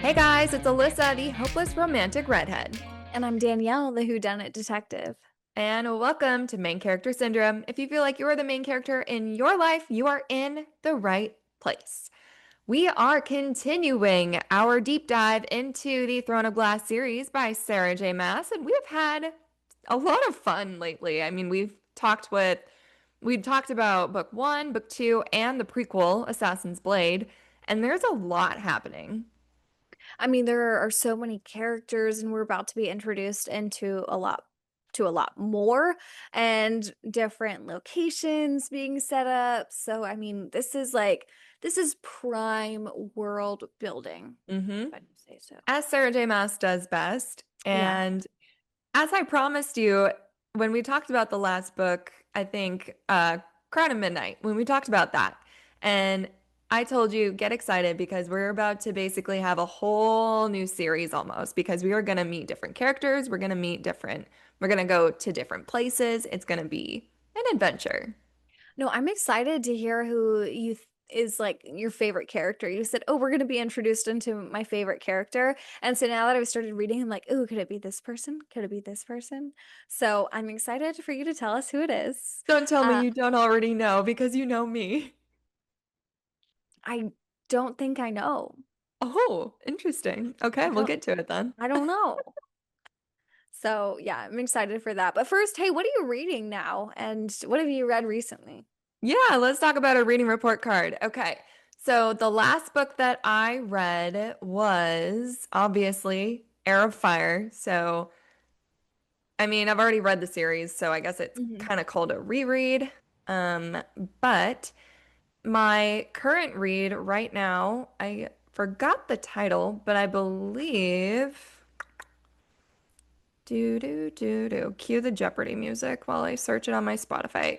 Hey guys, it's Alyssa, the hopeless romantic redhead. And I'm Danielle, the whodunit detective. And welcome to Main Character Syndrome. If you feel like you are the main character in your life, you are in the right place. We are continuing our deep dive into the Throne of Glass series by Sarah J Maas, and we have had a lot of fun lately. I mean, we talked about book one, book two, and the prequel, Assassin's Blade, and there's a lot happening. I mean, there are so many characters, and we're about to be introduced into a lot more and different locations being set up. So, I mean, this is prime world building, Mm-hmm. if I do say so. As Sarah J. Maas does best. Yeah. And as I promised you, when we talked about the last book, I think Crown of Midnight, when we talked about that, and I told you, get excited because we're about to basically have a whole new series almost because we are going to meet different characters. We're going to go to different places. It's going to be an adventure. No, I'm excited to hear who is like your favorite character. You said, "Oh, we're going to be introduced into my favorite character." And so now that I've started reading, I'm like, "Oh, could it be this person? Could it be this person?" So, I'm excited for you to tell us who it is. Don't tell me Uh, you don't already know because you know me. I don't think I know. Oh, interesting. I Okay, we'll don't get to it then. I don't know. So, yeah, I'm excited for that. But first, hey, what are you reading now? And what have you read recently? Yeah, let's talk about a reading report card. Okay. So the last book that I read was obviously Heir of Fire. So, I mean, I've already read the series, so I guess it's Mhm. kind of called a reread. Um, but my current read right now, I forgot the title, but I believe do do do do. Cue the Jeopardy music while I search it on my Spotify.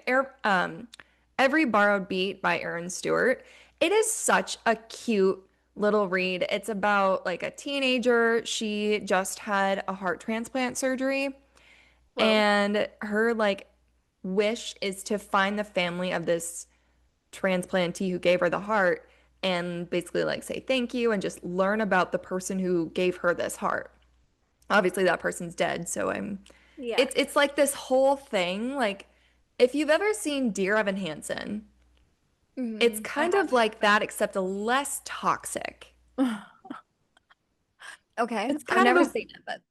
Every Borrowed Beat by Aaron Stewart. It is such a cute little read. It's about like a teenager. She just had a heart transplant surgery, Whoa. and her like wish is to find the family of this transplantee who gave her the heart and basically like say thank you and just learn about the person who gave her this heart. Obviously that person's dead, so I'm Yeah. it's like this whole thing. Like if you've ever seen Dear Evan Hansen, it's Mhm. I kind of like have. that except a less toxic. Okay. It's I've kind of never a seen it, but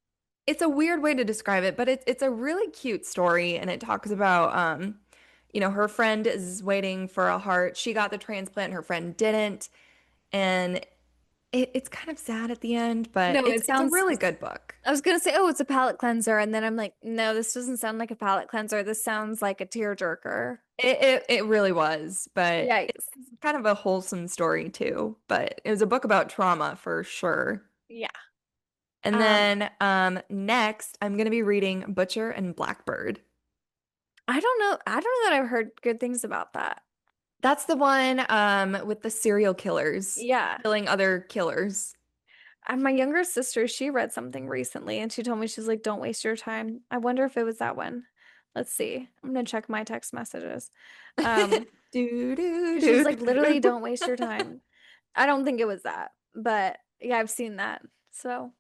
it's a weird way to describe it, but it's a really cute story and it talks about her friend is waiting for a heart. She got the transplant, her friend didn't, and it's kind of sad at the end, but no, it's it it's a sounds really good book. I was gonna say, oh, it's a palate cleanser, and then I'm like, no, this doesn't sound like a palate cleanser. This sounds like a tearjerker. It really was, but it's Yikes. kind of a wholesome story too. But it was a book about trauma for sure. Yeah. And Um, then next I'm gonna be reading Butcher and Blackbird. I don't know. I don't know that I've heard good things about that. That's the one with the serial killers Yeah. killing other killers. And my younger sister, she read something recently and she told me she's like, don't waste your time. I wonder if it was that one. Let's see. I'm gonna check my text messages. Um, Do do 'Cause she's do like, literally, do. don't waste your time. I don't think it was that, but yeah, I've seen that. So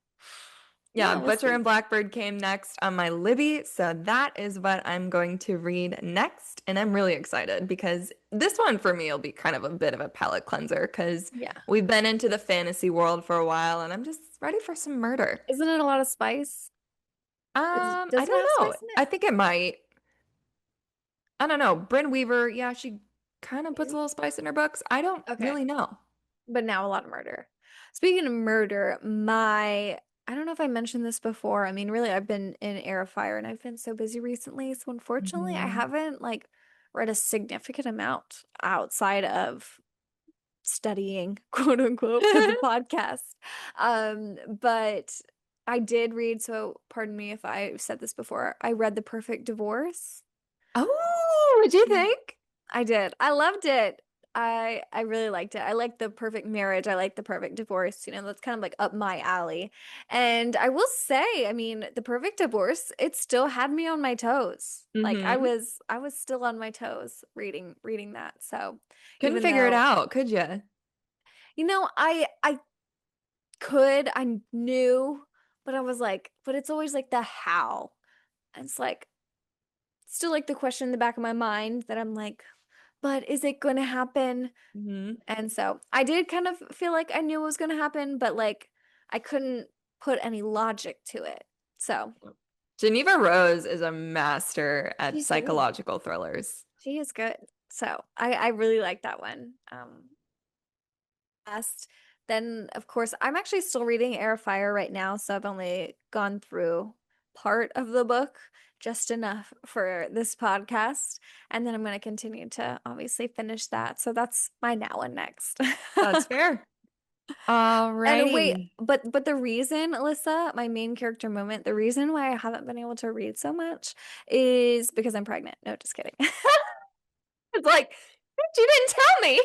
Yeah, yeah, we'll Butcher see. and Blackbird came next on my Libby, so that is what I'm going to read next. And I'm really excited because this one for me will be kind of a bit of a palate cleanser because Yeah. we've been into the fantasy world for a while and I'm just ready for some murder. Isn't it a lot of spice? I Does it don't have know. spice in it? I think it might. I don't know. Bryn Weaver, yeah, she kind of puts a Maybe. little spice in her books. I don't Okay. really know. But now a lot of murder. Speaking of murder, I don't know if I mentioned this before. I mean, really, I've been in Heir of Fire and I've been so busy recently. So unfortunately, I Mhm. haven't like read a significant amount outside of studying, quote unquote, for the podcast. But I did read, so pardon me if I said this before. I read The Perfect Divorce. Oh, what'd you Mhm. think? I did. I loved it. I really liked it. I like The Perfect Marriage. I like The Perfect Divorce. That's kind of like up my alley. And I will say, I mean, The Perfect Divorce, it still had me on my toes. Like Hmm. I was still on my toes reading that. So Couldn't even figure it though out, could you? I I knew, but I was like, but it's always like the how. And it's like still like the question in the back of my mind that I'm like, but is it going to happen? Hmm. And so I did kind of feel like I knew it was going to happen, but like I couldn't put any logic to it. So Geneva Rose is a master at she's good. psychological thrillers. She is good. So I really like that one. Last, then of course I'm actually still reading Heir of Fire right now, so I've only gone through part of the book, just enough for this podcast, and then I'm going to continue to obviously finish that. So that's my now and next. That's fair. And wait, Alrighty. but the reason, Alyssa, my main character moment, the reason why I haven't been able to read so much is because I'm pregnant. No, just kidding. It's like, you didn't tell me.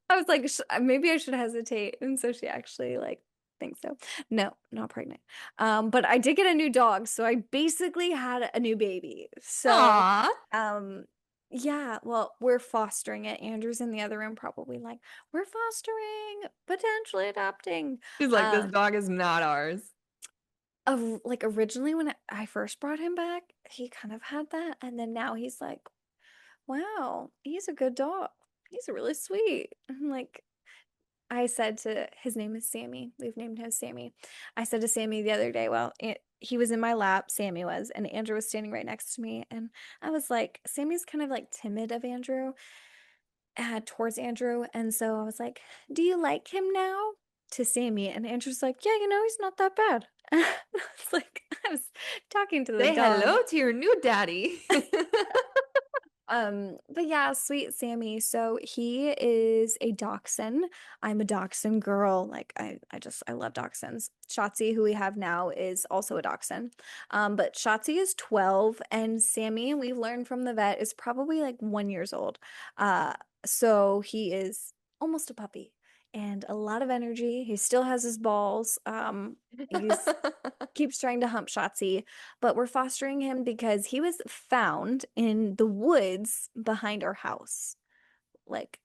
I was like, maybe I should hesitate. And so she actually like thinks so. No, not pregnant. But I did get a new dog, so I basically had a new baby. So, Aw. um, yeah, well, we're fostering it. Andrew's in the other room, probably like, we're fostering, potentially adopting. She's like, this Uh, dog is not ours. like originally when I first brought him back, he kind of had that, and then now he's like, wow, he's a good dog. He's really sweet. I'm like, I said to his name is Sammy. We've named him Sammy. I said to Sammy the other day, well, he was in my lap, Sammy was, and Andrew was standing right next to me. And I was like, Sammy's kind of like timid of Andrew, towards Andrew. And so I was like, do you like him now? To Sammy. And Andrew's like, yeah, he's not that bad. It's like, I was talking to the Say dog. hello to your new daddy. But yeah, sweet Sammy. So he is a dachshund. I'm a dachshund girl. Like I love dachshunds. Shotzi, who we have now, is also a dachshund. But Shotzi is 12 and Sammy, we've learned from the vet, is probably like 1 years old. Uh, so he is almost a puppy and a lot of energy. He still has his balls. He's keeps trying to hump Shotzi, but we're fostering him because he was found in the woods behind our house. Like,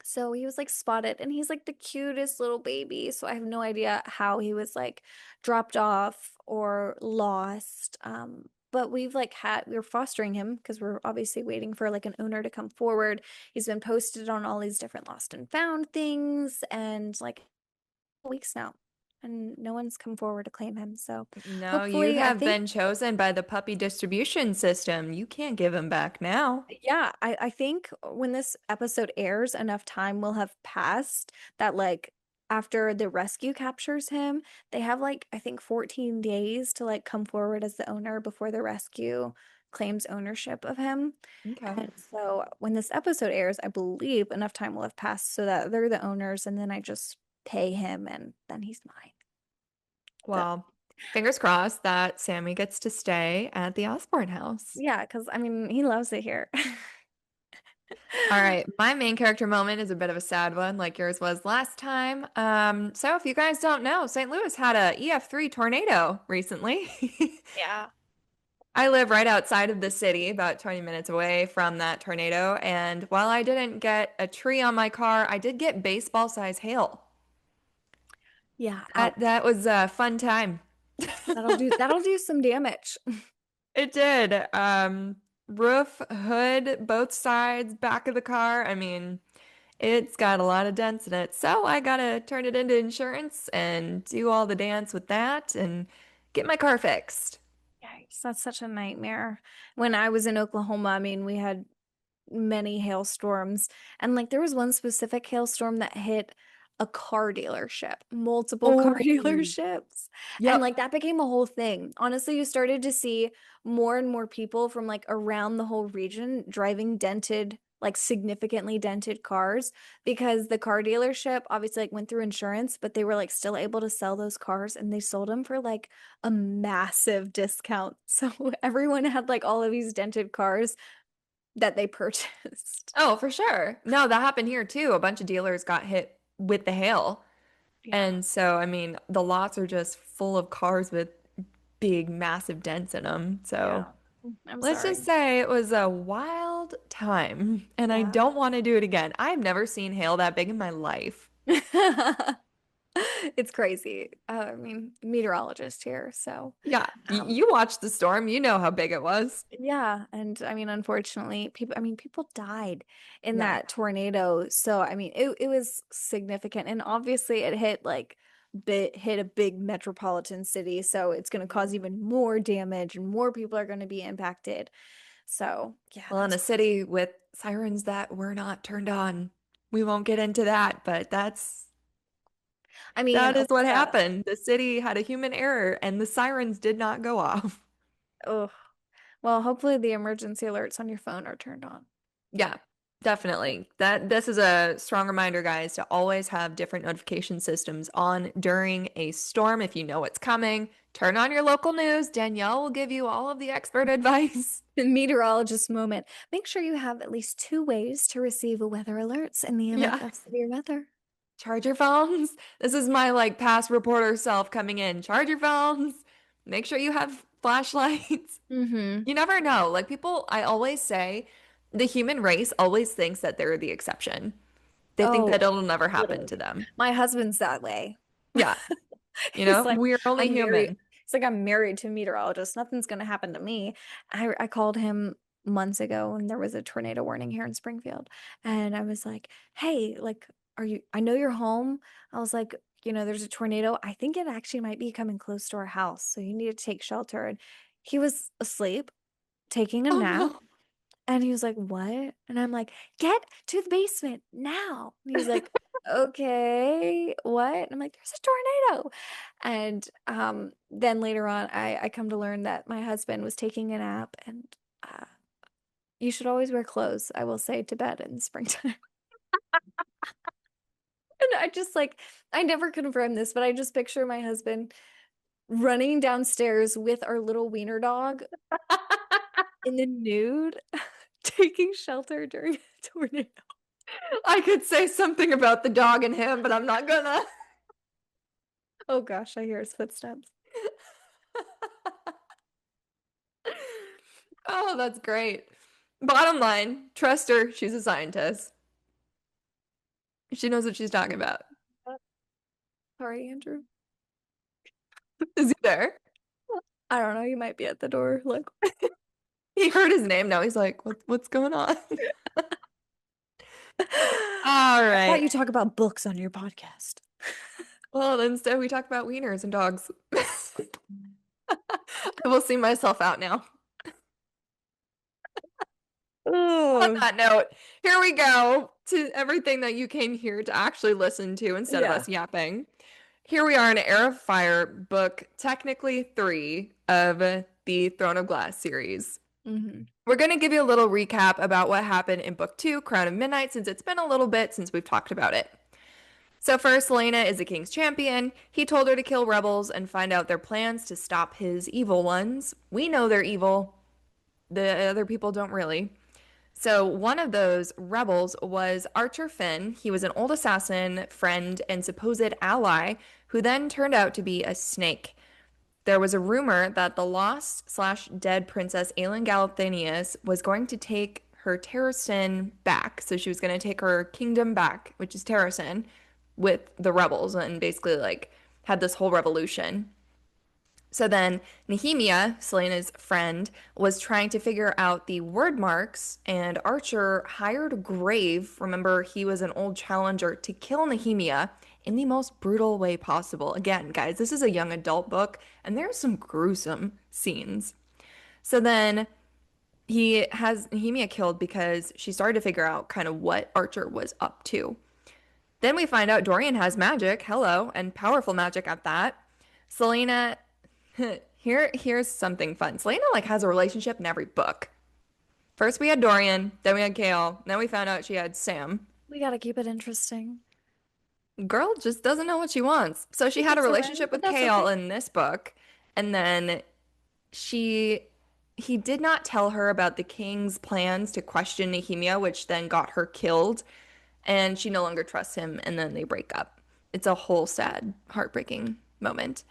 so he was like spotted and he's like the cutest little baby. So I have no idea how he was like dropped off or lost. But we're fostering him because we're obviously waiting for like an owner to come forward. He's been posted on all these different lost and found things and like weeks now, and no one's come forward to claim him. So No, you hopefully, I have think, been chosen by the puppy distribution system. You can't give him back now. yeah, I think when this episode airs, enough time will have passed that like after the rescue captures him, they have like I think 14 days to like come forward as the owner before the rescue claims ownership of him. Okay. And so when this episode airs, I believe enough time will have passed so that they're the owners and then I just pay him and then he's mine. So Well, fingers crossed that Sammy gets to stay at the Osborne house. yeah, because I mean, he loves it here. All right, my main character moment is a bit of a sad one, like yours was last time. So if you guys don't know, St. Louis had a EF3 tornado recently. Yeah. I live right outside of the city, about 20 minutes away from that tornado, and while I didn't get a tree on my car, I did get baseball size hail. Yeah, That was a fun time. that'll do some damage. It did. Roof, hood, both sides, back of the car. I mean, it's got a lot of dents in it. So I gotta turn it into insurance and do all the dance with that and get my car fixed. Yikes, that's such a nightmare. When I was in Oklahoma, I mean, we had many hailstorms, and like there was one specific hailstorm that hit a car dealership, multiple car Oh, dealerships, and yep. like that became a whole thing. Honestly, you started to see more and more people from like around the whole region driving dented, like significantly dented cars because the car dealership obviously like went through insurance, but they were like still able to sell those cars and they sold them for like a massive discount. So everyone had like all of these dented cars that they purchased. Oh, for sure. No, that happened here too. A bunch of dealers got hit with the hail. Yeah. And so, I mean, the lots are just full of cars with big, massive dents in them. So Yeah. I'm let's just sorry. say it was a wild time, and I Yeah. don't want to do it again. I've never seen hail that big in my life. It's crazy. I mean, meteorologist here, so Yeah, um, you watched the storm. You know how big it was. yeah, and I mean, unfortunately, people died in Yeah. that tornado. So I mean, it was significant, and obviously, it hit a big metropolitan city, so it's going to cause even more damage, and more people are going to be impacted. So yeah, Well, that in was a crazy. city with sirens that were not turned on. We won't get into that, but I mean, that is what yeah. happened. The city had a human error and the sirens did not go off. Oh, well, hopefully the emergency alerts on your phone are turned on. Yeah, definitely. That this is a strong reminder, guys, to always have different notification systems on during a storm. If you know what's coming, turn on your local news. Danielle will give you all of the expert advice. Meteorologist moment. Make sure you have at least two ways to receive weather alerts in the event Yeah. of severe weather. Charge your phones. This is my like past reporter self coming in. Charge your phones. Make sure you have flashlights. Mm-hmm. You never know. Like people, I always say the human race always thinks that they're the exception. They think Oh, that it'll never happen literally. to them. My husband's that way. Yeah, He's like, we're only I'm married. human. He's like, I'm married to a meteorologist. Nothing's gonna happen to me. I called him months ago and there was a tornado warning here in Springfield. And I was like, hey, like, I know you're home. I was like, there's a tornado. I think it actually might be coming close to our house. So you need to take shelter. And he was asleep, taking a Oh nap. no. And he was like, "What?" And I'm like, "Get to the basement now." And he's like, "Okay, what?" And I'm like, "There's a tornado." And then later on, I come to learn that my husband was taking a nap, and uh, you should always wear clothes, I will say, to bed in the springtime. And I never confirmed this, but I just picture my husband running downstairs with our little wiener dog in the nude, taking shelter during a tornado. I could say something about the dog and him, but I'm not gonna. Oh gosh, I hear his footsteps. Oh, that's great. Bottom line, trust her. She's a scientist. She knows what she's talking about. Sorry, Andrew. Is he there? I don't know. You might be at the door. Look. He heard his name. Now he's like, what's going on? All I thought right. you talk about books on your podcast. Well, instead we talk about wieners and dogs. I will see myself out now. On Oh, that note, here we go to everything that you came here to actually listen to instead of yeah. us yapping. Here we are in Heir of Fire, book technically three of the Throne of Glass series. Hmm. We're going to give you a little recap about what happened in book two, Crown of Midnight, since it's been a little bit since we've talked about it. So first, Helena is the king's champion. He told her to kill rebels and find out their plans to stop his evil ones. We know they're evil. The other people don't really. So one of those rebels was Archer Finn. He was an old assassin, friend, and supposed ally who then turned out to be a snake. There was a rumor that the lost slash dead princess Aelin Galathynius was going to take her Terrasen back. So she was going to take her kingdom back, which is Terrasen, with the rebels and basically like had this whole revolution. So then Nehemia, Selena's friend, was trying to figure out the word marks, and Archer hired Grave. Remember, he was an old challenger to kill Nehemia in the most brutal way possible. Again, guys, this is a young adult book, and there's some gruesome scenes. So then he has Nehemia killed because she started to figure out kind of what Archer was up to. Then we find out Dorian has magic, hello, and powerful magic at that. Selena here's something fun. Selena like has a relationship in every book. First we had Dorian, then we had Kale, then we found out she had Sam. We gotta keep it interesting. Girl just doesn't know what she wants. So she had a That's all right, relationship but with that's Kale okay. in this book, and then she he did not tell her about the king's plans to question Nehemia, which then got her killed, and she no longer trusts him, and then they break up. It's a whole sad, heartbreaking moment.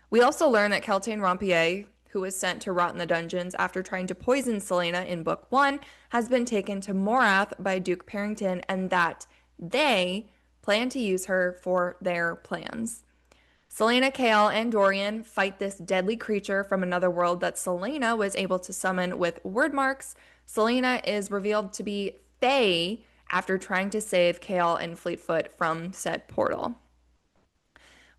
We also learn that Keltaine Rompier, who was sent to rot in the dungeons after trying to poison Selena in book one, has been taken to Morath by Duke Parrington, and that they plan to use her for their plans. Selena, Kale, and Dorian fight this deadly creature from another world that Selena was able to summon with word marks. Selena is revealed to be Fae after trying to save Kale and Fleetfoot from said portal.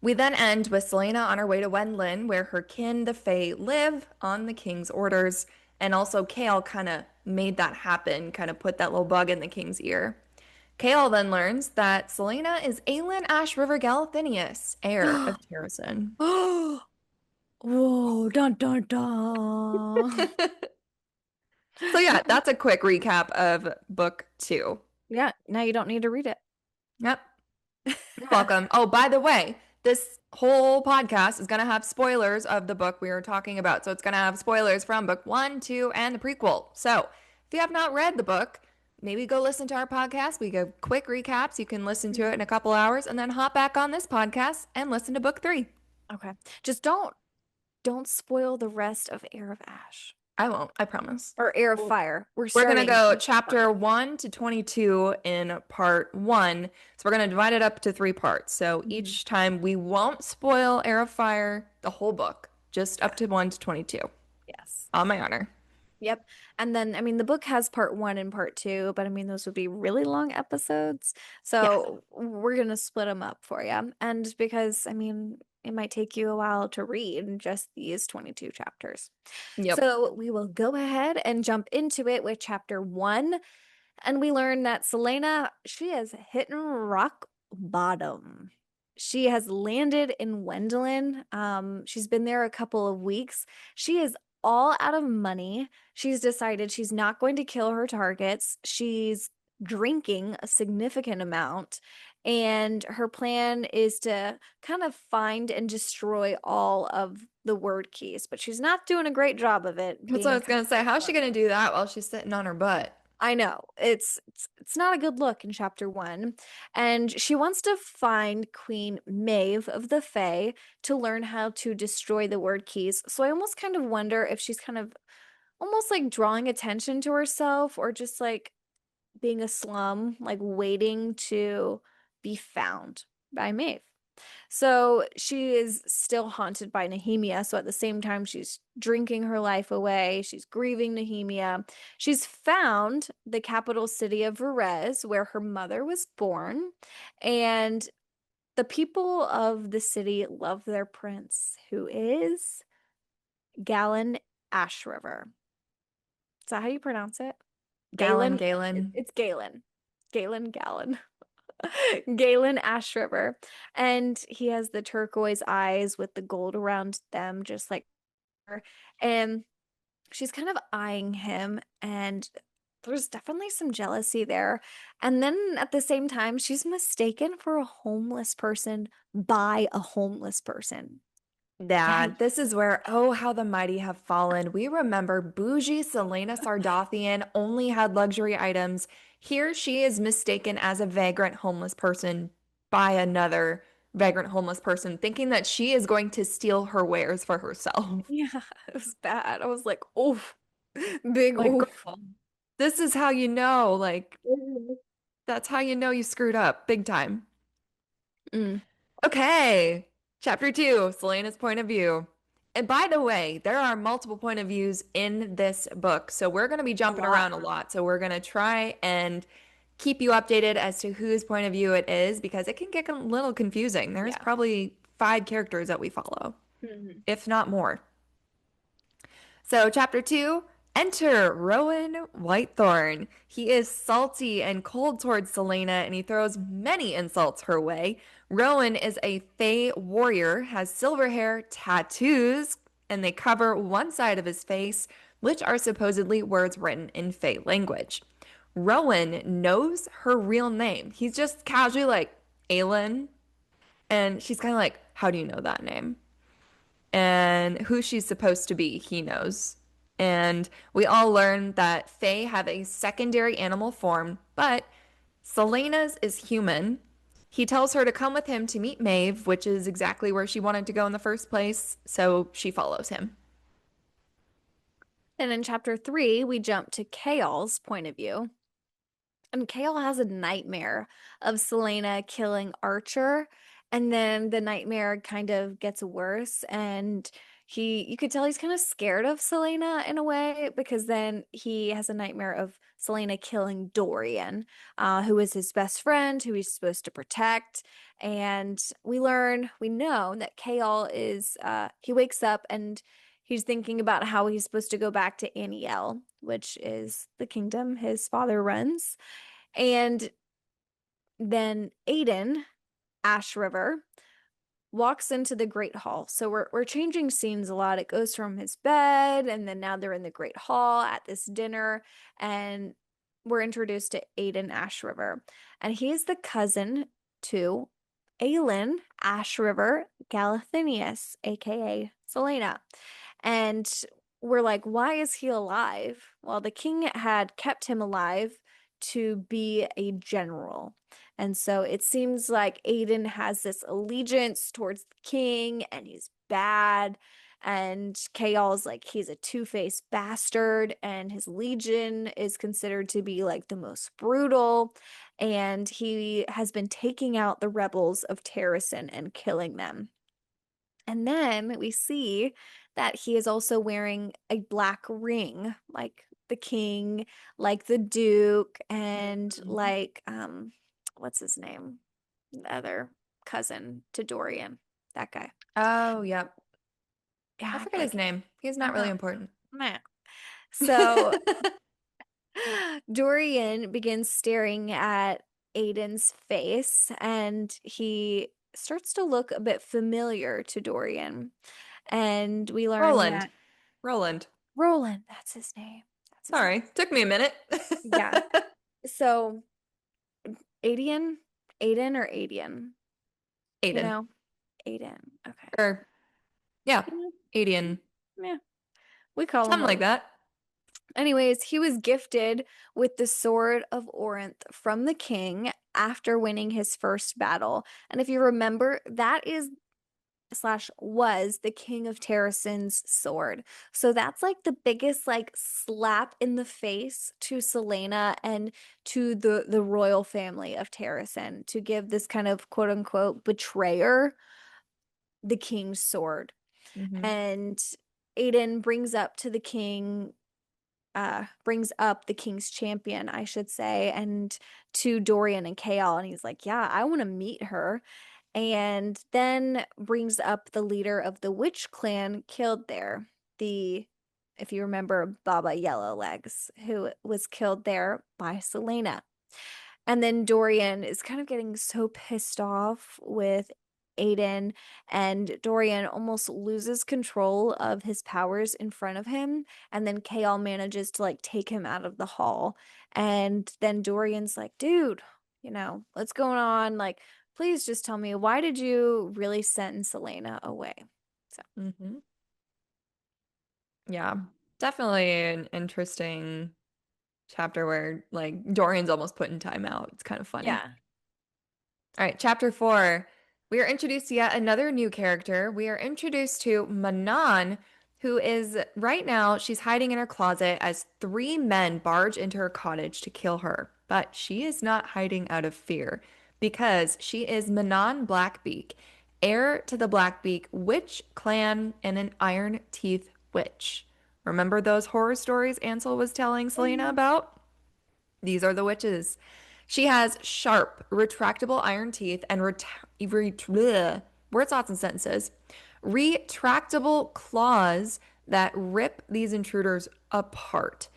We then end with Selena on her way to Wendlin, where her kin, the Fae, live on the king's orders. And also, Kale kind of made that happen, kind of put that little bug in the king's ear. Kale then learns that Selena is Aelin Ash River Galathinius, heir of Terrasen. Oh, whoa, dun dun dun. So yeah, that's a quick recap of book two. Yeah, now you don't need to read it. Yep. You're welcome. Oh, by the way, this whole podcast is going to have spoilers of the book we were talking about. So it's going to have spoilers from book one, two, and the prequel. So if you have not read the book, maybe go listen to our podcast. We give quick recaps. You can listen to it in a couple hours and then hop back on this podcast and listen to book three. Okay. Just don't spoil the rest of Heir of Ash I won't, I promise. or Heir of Fire. We're We're going to starting go each chapter part. 1 to 22 in part 1. So we're going to divide it up to 3 parts. So Mhm. each time we won't spoil Heir of Fire, the whole book, just up to 1 to 22. Yes. On my honor. Yep. And then, I mean, the book has part one and part two, but I mean, those would be really long episodes. Yes. So we're going to split them up for you. And because, I mean, it might take you a while to read just these 22 chapters. Yep. So we will go ahead and jump into it with chapter one. And we learn that Selena, she has hit rock bottom. She has landed in Wendelin. She's been there a couple of weeks. She is all out of money. She's decided she's not going to kill her targets. She's drinking a significant amount. And her plan is to kind of find and destroy all of the word keys, but she's not doing a great job of it, That's what I being was kind going to say. How's of she going to do that while she's sitting on her butt? I know. It's not a good look in chapter one. And she wants to find Queen Maeve of the Fae to learn how to destroy the word keys. So I almost kind of wonder if she's kind of almost like drawing attention to herself or just like being a slum, like waiting to be found by Maeve. So she is still haunted by Nehemia. So at the same time, she's drinking her life away. She's grieving Nehemia. She's found the capital city of Verez, where her mother was born. And the people of the city love their prince, who is Galen Ashriver. Is that how you pronounce it? Galen, Galen? Galen. It's Galen. Galen. Galen Ashriver. And he has the turquoise eyes with the gold around them, just like her. And she's kind of eyeing him, and there's definitely some jealousy there. And then at the same time, she's mistaken for a homeless person by a homeless person. Yeah, And this is where, oh, how the mighty have fallen. We remember bougie Selena Sardathian only had luxury items. Here she is mistaken as a vagrant homeless person by another vagrant homeless person, thinking that she is going to steal her wares for herself. yeah, it was bad. I was like, oof, big Like, oof. girl, this is how you know, like, that's how you know you screwed up big time. Mm, Okay, chapter two, Selena's point of view. And by the way, there are multiple point of views in this book, so we're going to be a jumping lot. around a lot. So we're going to try and keep you updated as to whose point of view it is because it can get a little confusing. There's Yeah. probably 5 characters that we follow, Mhm. if not more. So, chapter two, enter Rowan Whitethorn. He is salty and cold towards Selena, and he throws many insults her way. Rowan is a Fey warrior, has silver hair, tattoos, and they cover one side of his face, which are supposedly words written in Fey language. Rowan knows her real name. He's just casually like, Aelin, and she's kind of like, how do you know that name? And who she's supposed to be, he knows. And we all learn that Fae have a secondary animal form, but Selena's is human. He tells her to come with him to meet Maeve, which is exactly where she wanted to go in the first place, so she follows him. And in chapter three, we jump to Kale's point of view. And Kale has a nightmare of Selena killing Archer. And then the nightmare kind of gets worse. And you could tell he's kind of scared of Selena in a way because then he has a nightmare of Selena killing Dorian, who is his best friend, who he's supposed to protect. And we know that Kale he wakes up and he's thinking about how he's supposed to go back to Aniel, which is the kingdom his father runs. And then Aiden, Ash River, walks into the Great Hall. So we're changing scenes a lot. It goes from his bed, and then now they're in the Great Hall at this dinner, and we're introduced to Aiden Ash River. And he is the cousin to Aelin Ash River Galathinius, aka Selena. And we're like, why is he alive? Well, the king had kept him alive to be a general. And so it seems like Aiden has this allegiance towards the king and he's bad. And Chaol's like he's a two-faced bastard, and his legion is considered to be like the most brutal. And he has been taking out the rebels of Terrasen and killing them. And then we see that he is also wearing a black ring, like the king, like the duke, and Mhm. like what's his name? The other cousin to Dorian. That guy. Oh, yep. I Yeah, forget his like name. He's not really uh, important. meh. So Dorian begins staring at Aiden's face and he starts to look a bit familiar to Dorian. And we learn Roland. that Roland. Roland, that's his name. That's his name. Sorry, took me a minute. Yeah. So Aiden, Aiden or Adian, you Aiden. know? Aiden. Okay. Or, yeah, Yeah. Aiden. Yeah. We call him Something like Roland. that. Anyways, he was gifted with the Sword of Orinth from the king after winning his first battle. And if you remember, that is slash was the king of Terrasen's sword. So that's like the biggest like slap in the face to Selena and to the royal family of Terrasen to give this kind of quote unquote betrayer the king's sword. Hmm. And Aiden brings up the king's champion, I should say, and to Dorian and Chaol, and he's like, "Yeah, I want to meet her." And then brings up the leader of the witch clan killed there, the if you remember Baba Yellowlegs, who was killed there by Selena. And then Dorian is kind of getting so pissed off with Aiden, and Dorian almost loses control of his powers in front of him. And then Chaol manages to like take him out of the hall. And then Dorian's like, dude, what's going on? Like, please just tell me, why did you really send Selena away? So, Hmm. Yeah, definitely an interesting chapter where like Dorian's almost put in timeout. It's kind of funny. yeah. All right, chapter 4. We are introduced to yet another new character. We are introduced to Manon, who is right now, she's hiding in her closet as three men barge into her cottage to kill her. But she is not hiding out of fear because she is Manon Blackbeak, heir to the Blackbeak witch clan and an iron teeth witch. Remember those horror stories Ansel was telling Selena Mhm. about? These are the witches. She has sharp, retractable iron teeth and words, thoughts, and sentences. Retractable claws that rip these intruders apart.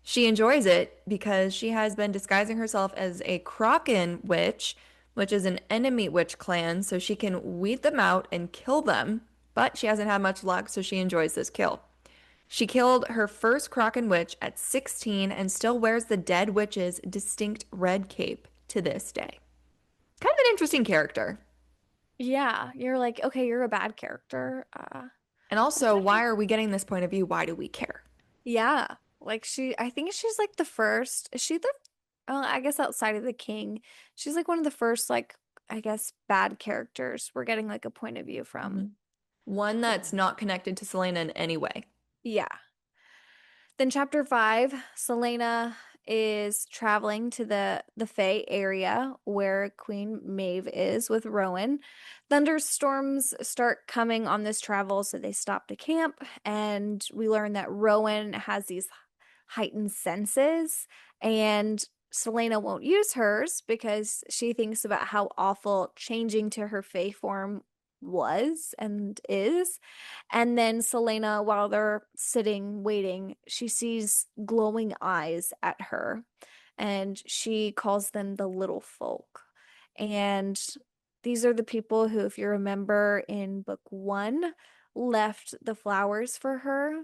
She enjoys it because she has been disguising herself as a Kraken witch, which is an enemy witch clan, so she can weed them out and kill them. But she hasn't had much luck, so she enjoys this kill. She killed her first Kraken witch at 16 and still wears the dead witch's distinct red cape to this day. Kind of an interesting character. Yeah, you're like, okay, you're a bad character. And also, why are we getting this point of view? Why do we care? Yeah. Like I think she's like the first. Is she the, I guess outside of the king, she's like one of the first, like, I guess, bad characters we're getting like a point of view from. Mhm. One that's not connected to Selena in any way. Yeah. Then chapter 5, Selena is traveling to the Fae area where Queen Maeve is with Rowan. Thunderstorms start coming on this travel, so they stop to camp, and we learn that Rowan has these heightened senses, and Selena won't use hers because she thinks about how awful changing to her Fae form was and is. And then Selena, while they're sitting waiting, she sees glowing eyes at her and she calls them the little folk. And these are the people who, if you remember in book one, left the flowers for her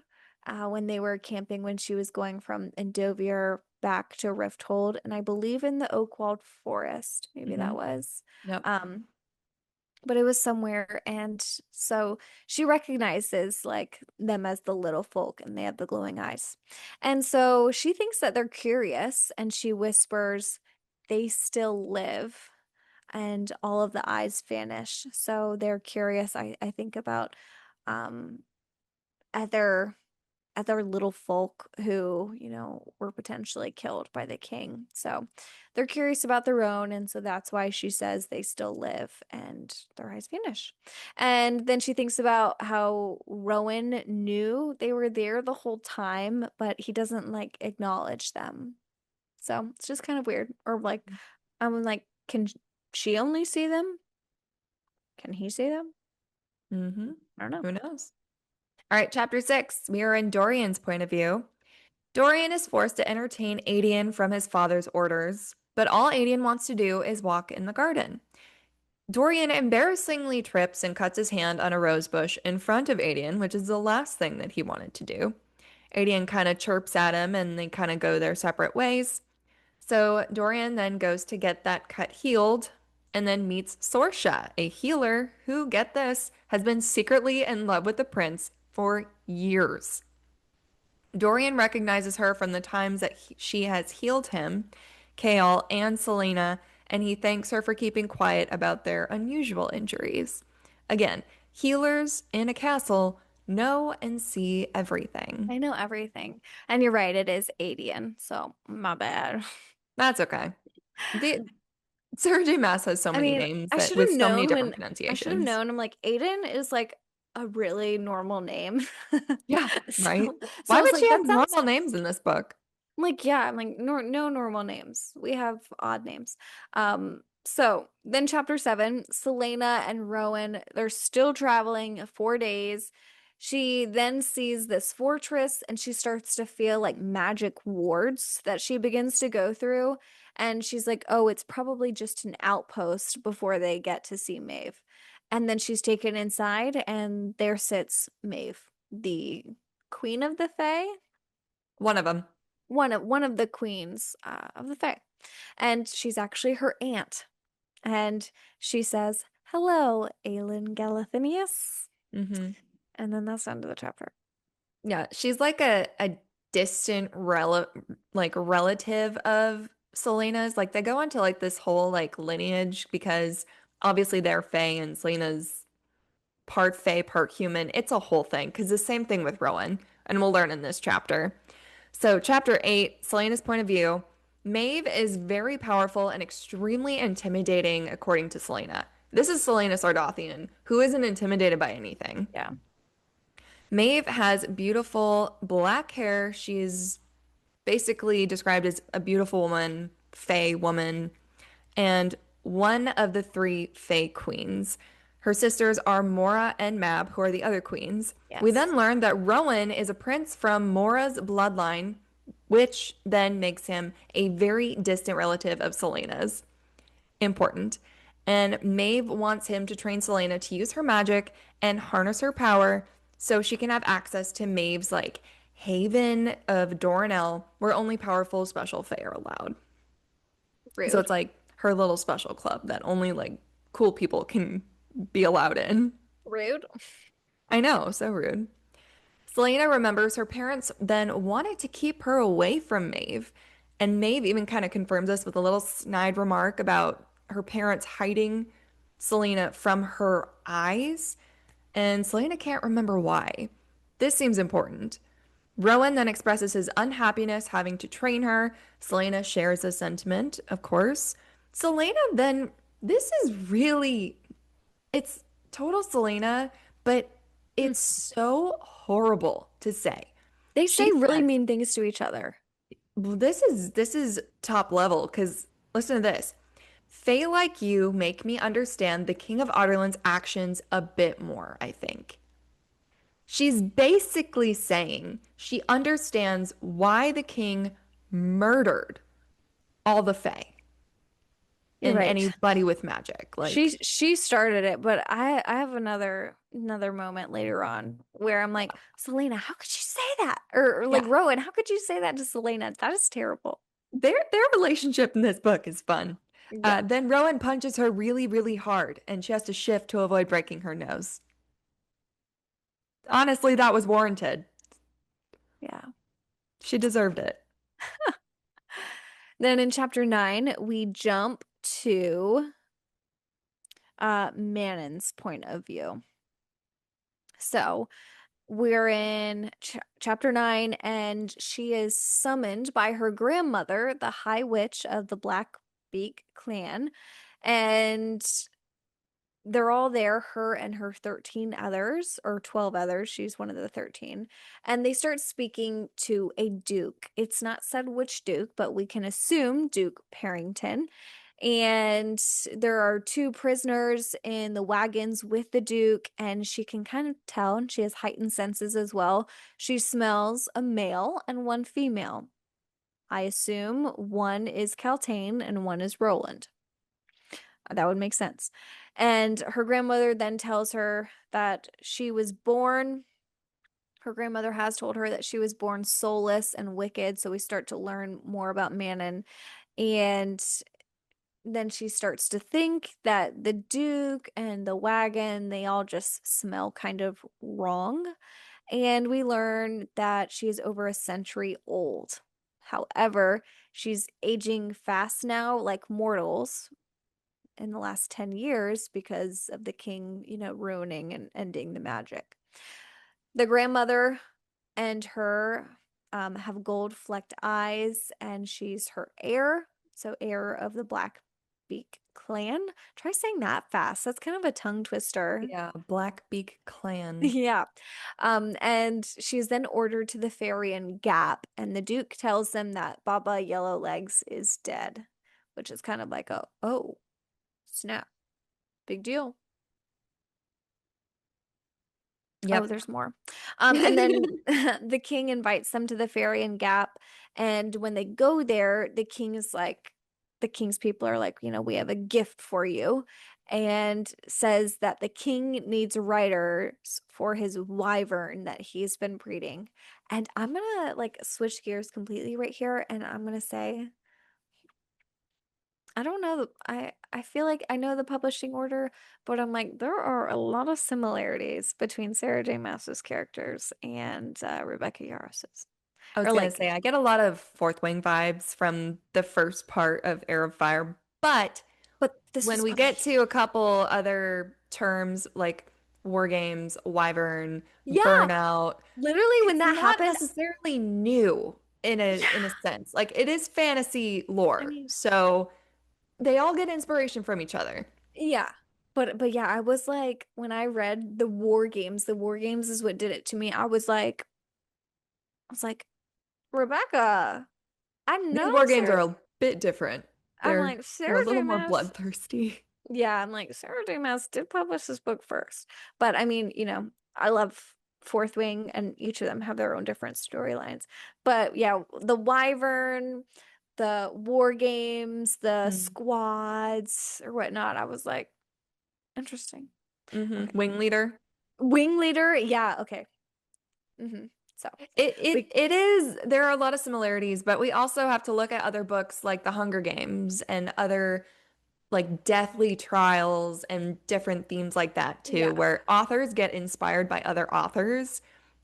when they were camping when she was going from Endovier back to Rifthold, and I believe in the Oakwald Forest, maybe Hmm. that was. Yep. Um, but it was somewhere, and so she recognizes like them as the little folk, and they have the glowing eyes. And so she thinks that they're curious, and she whispers, "They still live." And all of the eyes vanish. So they're curious. I think about um other other little folk who, were potentially killed by the king. So they're curious about their own. And so that's why she says they still live and their eyes vanish. And then she thinks about how Rowan knew they were there the whole time, but he doesn't like acknowledge them. So it's just kind of weird. Or like, I'm like, can she only see them? Can he see them? Hmm. I don't know. Who knows? All right, chapter 6. We are in Dorian's point of view. Dorian is forced to entertain Adian from his father's orders, but all Adian wants to do is walk in the garden. Dorian embarrassingly trips and cuts his hand on a rose bush in front of Adian, which is the last thing that he wanted to do. Adian kind of chirps at him and they kind of go their separate ways. So Dorian then goes to get that cut healed and then meets Sorsha, a healer who, get this, has been secretly in love with the prince for years. Dorian recognizes her from the times that she has healed him, Kale and Selena, and he thanks her for keeping quiet about their unusual injuries. Again, healers in a castle know and see everything. I know everything. And you're right, it is Adian, so my bad. That's okay. The Sarah J Maas has so I many mean, names I that should have with so many known different when I should have pronunciations. known. I'm like, Aiden is like a really normal name. Yeah, right. So Why I was would she like, have that sounds normal names in this book? I'm like, yeah, I'm like, no normal names. We have odd names. So then chapter 7, Selena and Rowan, they're still traveling 4 days. She then sees this fortress and she starts to feel like magic wards that she begins to go through. And she's like, oh, it's probably just an outpost before they get to see Maeve. And then she's taken inside, and there sits Maeve, the queen of the Fae, One of them. one of the queens of the Fae, and she's actually her aunt. And she says, "Hello, Aelin Galathinius," Hmm. and then that's the end of the chapter. Yeah, she's like a distant relative of Selena's. Like they go into like this whole like lineage because obviously they're Fae and Selena's part Fae, part human. It's a whole thing because the same thing with Rowan, and we'll learn in this chapter. So, chapter 8, Selena's point of view. Maeve is very powerful and extremely intimidating, according to Selena. This is Selena Sardathian, who isn't intimidated by anything. Yeah, Maeve has beautiful black hair. She's basically described as a beautiful woman, fae woman, and one of the three fae queens. Her sisters are Mora and Mab, who are the other queens. We yes, then learn that Rowan is a prince from Mora's bloodline, which then makes him a very distant relative of Selena's. Important. And Maeve wants him to train Selena to use her magic and harness her power so she can have access to Maeve's like haven of Doranel, where only powerful special fae are allowed. So rude, it's like her little special club that only like cool people can be allowed in. rude, I know, so rude. Selena remembers her parents then wanted to keep her away from Maeve. And Maeve even kind of confirms this with a little snide remark about her parents hiding Selena from her eyes. And Selena can't remember why. This seems important. Rowan then expresses his unhappiness having to train her. Selena shares this sentiment, of course. Selena then, this is really, it's total Selena, but Mm. it's so horrible to say. They say She really said, mean things to each other. well, this is top level because listen to this. Fae like you make me understand the King of Otterland's actions a bit more, I think. She's basically saying she understands why the king murdered all the Fae You're and right. anybody with magic. Like, She started it, but I have another moment later on where I'm like, Selena, how could you say that? Or like yeah, Rowan, how could you say that to Selena? That is terrible. their relationship in this book is fun. Yeah. Then Rowan punches her really, really hard, and she has to shift to avoid breaking her nose. Honestly, that was warranted. Yeah. She deserved it. Then in chapter 9, we jump to Manon's point of view. So we're in chapter 9, and she is summoned by her grandmother, the High Witch of the Blackbeak clan. And they're all there, her and her 13 others, or 12 others. She's one of the 13. And they start speaking to a duke. It's not said which duke, but we can assume Duke Parrington. And there are two prisoners in the wagons with the duke, and she can kind of tell, and she has heightened senses as well. She smells a male and one female. I assume one is Caltaine and one is Roland. That would make sense. And her grandmother then tells her that she was born, her grandmother has told her that she was born soulless and wicked. So we start to learn more about Manon. And then she starts to think that the Duke and the wagon, they all just smell kind of wrong. And we learn that she is over a century old. However, she's aging fast now, like mortals, in the last 10 years because of the king, ruining and ending the magic. The grandmother and her have gold flecked eyes, and she's her heir. So, heir of the Blackbeak clan. Try saying that fast. That's kind of a tongue twister. Yeah, Blackbeak clan. Yeah. And she's then ordered to the Fairy Gap, and the Duke tells them that Baba Yellowlegs is dead, which is kind of like a, oh, snap. Big deal. Oh, Yep. there's more. And then the king invites them to the Fairy Gap. And when they go there, the king's people are like, we have a gift for you. And says that the king needs riders for his wyvern that he's been breeding. And I'm gonna like switch gears completely right here. And I'm gonna say, I don't know. I feel like I know the publishing order, but I'm like there are a lot of similarities between Sarah J Maas's characters and Rebecca Yarros's. I was Or gonna like, say I get a lot of Fourth Wing vibes from the first part of Heir of Fire, but but this when was we okay. get to a couple other terms like war games, wyvern, Yeah, burnout, literally when it's that not happens, necessarily new in a yeah. sense. Like it is fantasy I lore. mean, So they all get inspiration from each other. yeah. But yeah, I was like when I read the war games is what did it to me. I was like, Rebecca, I These know war games are Sarah. a bit different. I'm They're like, they're a Sarah J little more Maas. bloodthirsty. Yeah, I'm like, Sarah J Maas did publish this book first. But I mean, I love Fourth Wing, and each of them have their own different storylines. But yeah, the Wyvern, the war games, the Mm. squads or whatnot, I was like, interesting. Okay. Wing leader. Wing leader, yeah, okay. So It it we it is there are a lot of similarities, but we also have to look at other books like The Hunger Games and other like Deathly Trials and different themes like that too, yeah. where authors get inspired by other authors.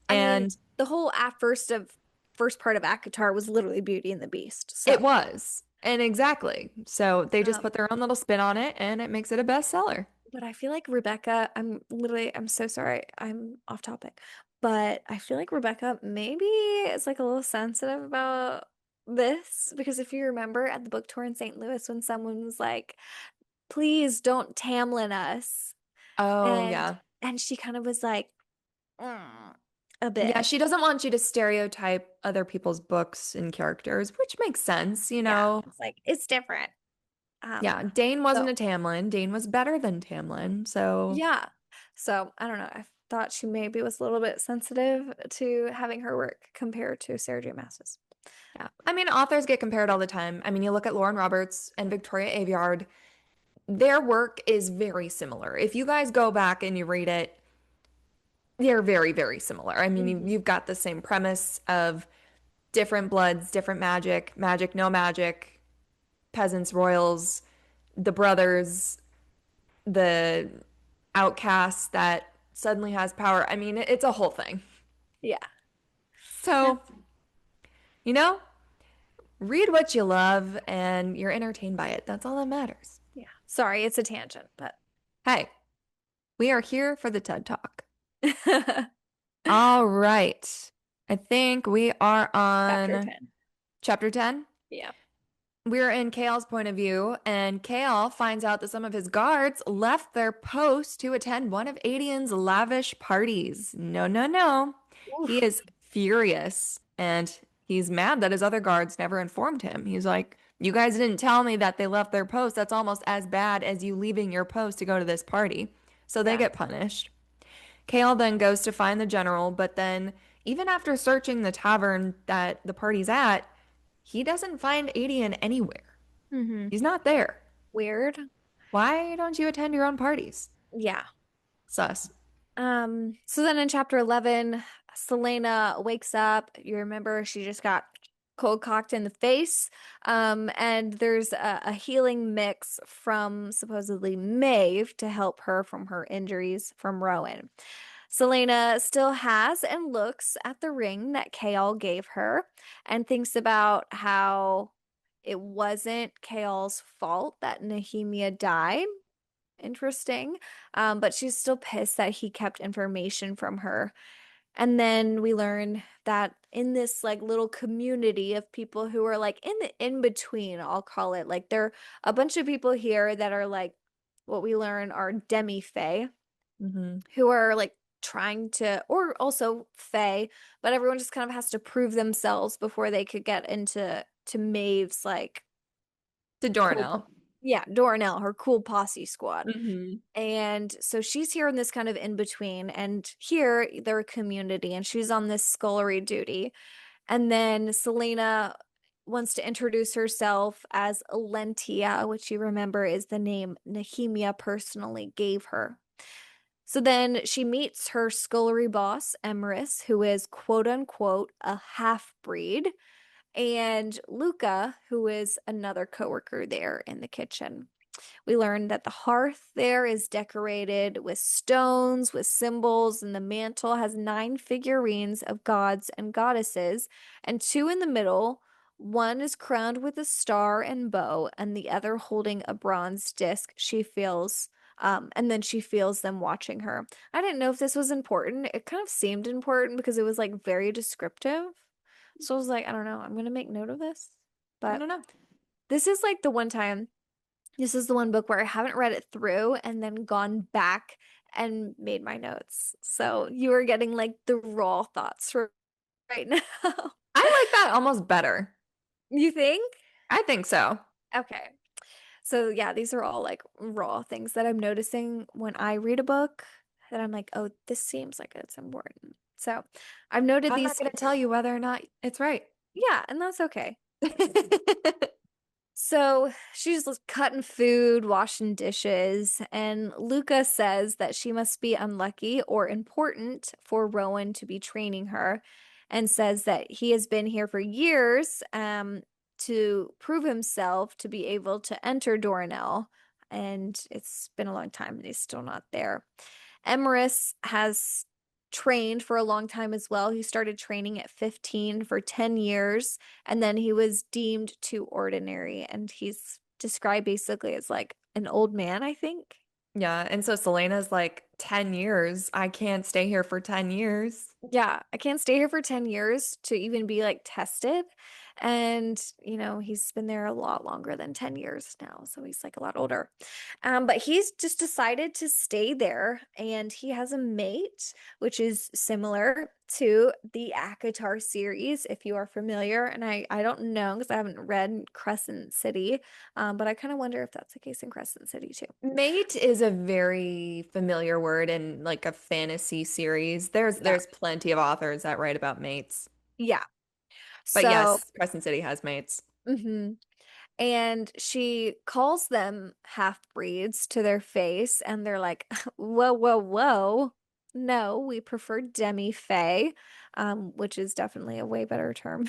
I mean, And the whole at first part of ACOTAR was literally Beauty and the Beast. it So was. And exactly. So they just um put their own little spin on it and it makes it a bestseller. but I feel like Rebecca, I'm so sorry. I'm off topic. But I feel like Rebecca maybe is like a little sensitive about this because if you remember at the book tour in St. Louis when someone was like, "Please don't Tamlin us," Oh, and yeah. she kind of was like, "Mm," a Yeah, bit. she doesn't want you to stereotype other people's books and characters, which makes sense, you Yeah, know. it's like it's different. Yeah, Dane wasn't So a Tamlin. Dane was better than Tamlin. So, yeah. So I don't know. I thought she maybe was a little bit sensitive to having her work compared to Sarah J Maas's. yeah. I mean, authors get compared all the time. I mean, you look at Lauren Roberts and Victoria Aveyard, their work is very similar. If you guys go back and you read it, they're very, very similar. I mean, Mhm. you've got the same premise of different bloods, different magic, magic, no magic, peasants, royals, the brothers, the outcast that suddenly has power. I mean, it's a whole thing. Yeah. Yeah. So, you know, read what you love and you're entertained by it. That's all that matters. Yeah. Sorry, it's a tangent, but Hey, we are here for the TED Talk. All right. I think we are chapter on 10. chapter 10. Yeah. We're in Kale's point of view, and Kale finds out that some of his guards left their post to attend one of Adian's lavish parties. No, no, no. He Oof. is furious, and he's mad that his other guards never informed him. He's like, "You guys didn't tell me that they left their post. That's almost as bad as you leaving your post to go to this party." So they Yeah. get punished. Kale then goes to find the general, but then, even after searching the tavern that the party's at, he doesn't find Adian anywhere. Hmm. He's not there. Weird. Why don't you attend your own parties? Yeah. Sus. So then in chapter 11, Selena wakes up. You remember she just got cold cocked in the face. And there's a healing mix from supposedly Maeve to help her from her injuries from Rowan. Selena still has and looks at the ring that Kael gave her and thinks about how it wasn't Kael's fault that Nehemia died. Interesting. But she's still pissed that he kept information from her. And then we learn that in this like little community of people who are like in the in between, I'll call it, like there are a bunch of people here that are like what we learn are demi-fae Hmm. who are like trying to, or also fae, but everyone just kind of has to prove themselves before they could get into Maeve's like To cool, Dornell. yeah, Dornell, her cool posse squad. Hmm. And so she's here in this kind of in between, and here they're a community, and she's on this scullery duty. And then Selena wants to introduce herself as Alentia, which you remember is the name Nehemia personally gave her. So then she meets her scullery boss, Emrys, who is quote unquote a half breed, and Luca, who is another coworker there in the kitchen. We learned that the hearth there is decorated with stones, with symbols, and the mantle has 9 figurines of gods and goddesses, and two in the middle. One is crowned with a star and bow, and the other holding a bronze disc. And then she feels them watching her. I didn't know if this was important. It kind of seemed important because it was like very descriptive. So I was like, I don't know, I'm gonna make note of this. I But don't know. this is like the one time this is the one book where I haven't read it through and then gone back and made my notes. So you are getting like the raw thoughts right now. I like that almost better. You think? I think so. Okay. So yeah, these are all like raw things that I'm noticing when I read a book that I'm like, oh, this seems like it's important. So I've noted I'm not these. going to tell you whether or not it's right. Yeah, and that's okay. So she's cutting food, washing dishes, and Luca says that she must be unlucky or important for Rowan to be training her, and says that he has been here for years to prove himself to be able to enter Dornell, and it's been a long time and he's still not there. Emerus has trained for a long time as well. He started training at 15 for 10 years, and then he was deemed too ordinary. And he's described basically as like an old man, I think. Yeah, and so Selena's like 10 years. I can't stay here for 10 years. Yeah, I can't stay here for 10 years to even be like tested. And, he's been there a lot longer than 10 years now. So he's like a lot older. But he's just decided to stay there and he has a mate, which is similar to the ACOTAR series, if you are familiar. And I don't know because I haven't read Crescent City, but I kind of wonder if that's the case in Crescent City too. Mate is a very familiar word in like a fantasy series. There's Yeah. there's plenty of authors that write about mates. Yeah. But So, yes, Crescent City has mates. mhm. And she calls them half breeds to their face, and they're like, whoa, whoa, whoa. No, we prefer demi-fae, which is definitely a way better term.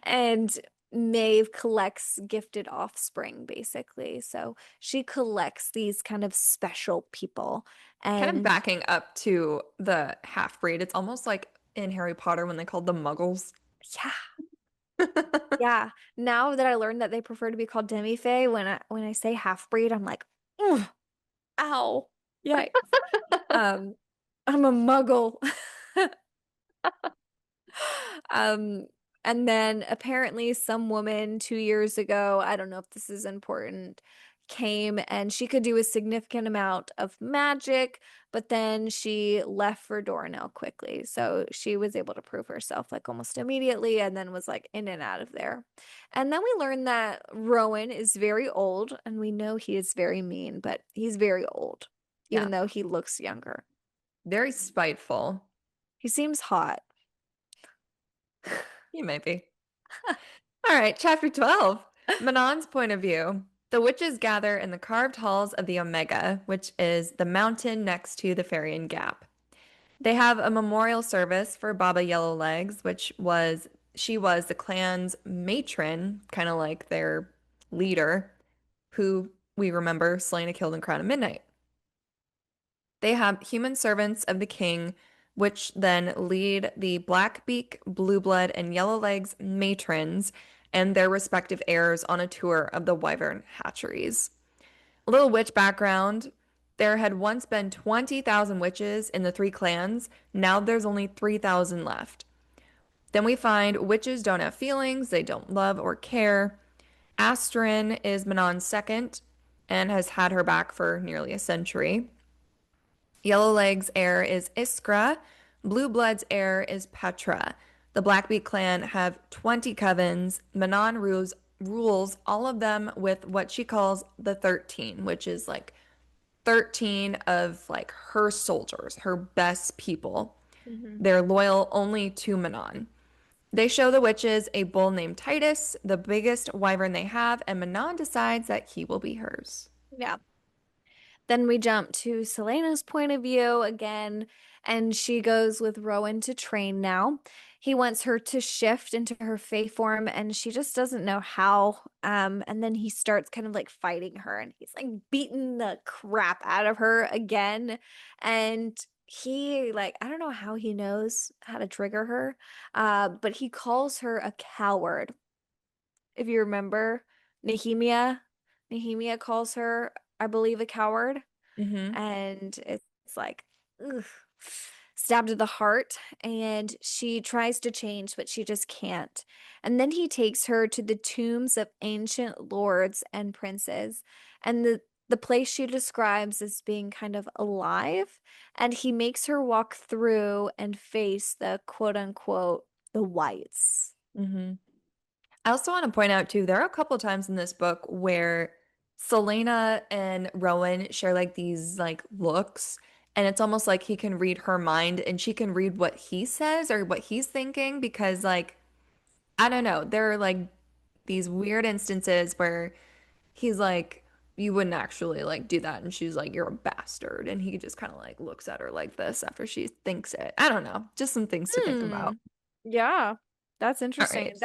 And Maeve collects gifted offspring, basically. So she collects these kind of special people. Kind of And backing up to the half-breed. It's almost like in Harry Potter when they called them Muggles. yeah, yeah. Now that I learned that they prefer to be called demi-fae, when I say half breed, I'm like, "Ugh, ow, yikes." Um, I'm a muggle. Um, and then apparently some woman 2 years ago, I don't know if this is important, came and she could do a significant amount of magic, but then she left for Dornell quickly. So she was able to prove herself like almost immediately and then was like in and out of there. And then we learned that Rowan is very old and we know he is very mean, but he's very old, even Yeah, though he looks younger. very spiteful. He seems hot. You might be. All right, chapter 12. Manon's point of view. The witches gather in the carved halls of the Omega, which is the mountain next to the Farian Gap. They have a memorial service for Baba Yellowlegs, she was the clan's matron, kind of like their leader, who we remember Selena killed in Crown of Midnight. They have human servants of the king, which then lead the Blackbeak, Blueblood, and Yellowlegs matrons and their respective heirs on a tour of the Wyvern hatcheries. A little witch background. There had once been 20,000 witches in the three clans. Now there's only 3,000 left. Then we find witches don't have feelings, they don't love or care. Astrid is Manon's second and has had her back for nearly a century. Yellowleg's heir is Iskra. Blueblood's heir is Petra. The Blackbeak clan have 20 covens. Manon rules all of them with what she calls the 13, which is like 13 of like her soldiers, her best people. Mhm. They're loyal only to Manon. They show the witches a bull named Titus, the biggest wyvern they have, and Manon decides that he will be hers. Yeah. Then we jump to Selena's point of view again, and she goes with Rowan to train now. He wants her to shift into her Fae form, and she just doesn't know how. And then he starts kind of like fighting her, and he's like beating the crap out of her again. And he like I don't know how he knows how to trigger her, but he calls her a coward. If you remember, Nehemia, Nehemia calls her, I believe, a coward Mm-hmm. and it's like ugh, stabbed to the heart and she tries to change but she just can't, and then he takes her to the tombs of ancient lords and princes, and the place she describes as being kind of alive, and he makes her walk through and face the quote unquote the whites. Mm-hmm. I also want to point out too, there are a couple times in this book where Selena and Rowan share like these like looks, and it's almost like he can read her mind and she can read what he says or what he's thinking because like I don't know, there are like these weird instances where he's like, you wouldn't actually like do that, and she's like, you're a bastard, and he just kind of like looks at her like this after she thinks it. I don't know, just some things to think Hmm. about. Yeah, that's All interesting. right,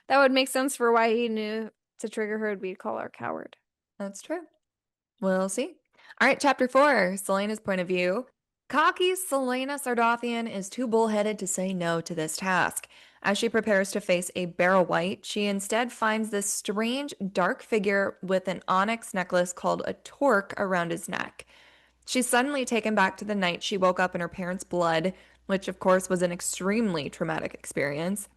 That would make sense for why he knew to trigger her would be to call her a coward. that's true. We'll see. All right, chapter 4, Selena's point of view. Cocky Selena Sardathian is too bullheaded to say no to this task. As she prepares to face a Barrow Wight, she instead finds this strange, dark figure with an onyx necklace called a torque around his neck. She's suddenly taken back to the night she woke up in her parents' blood, which of course was an extremely traumatic experience.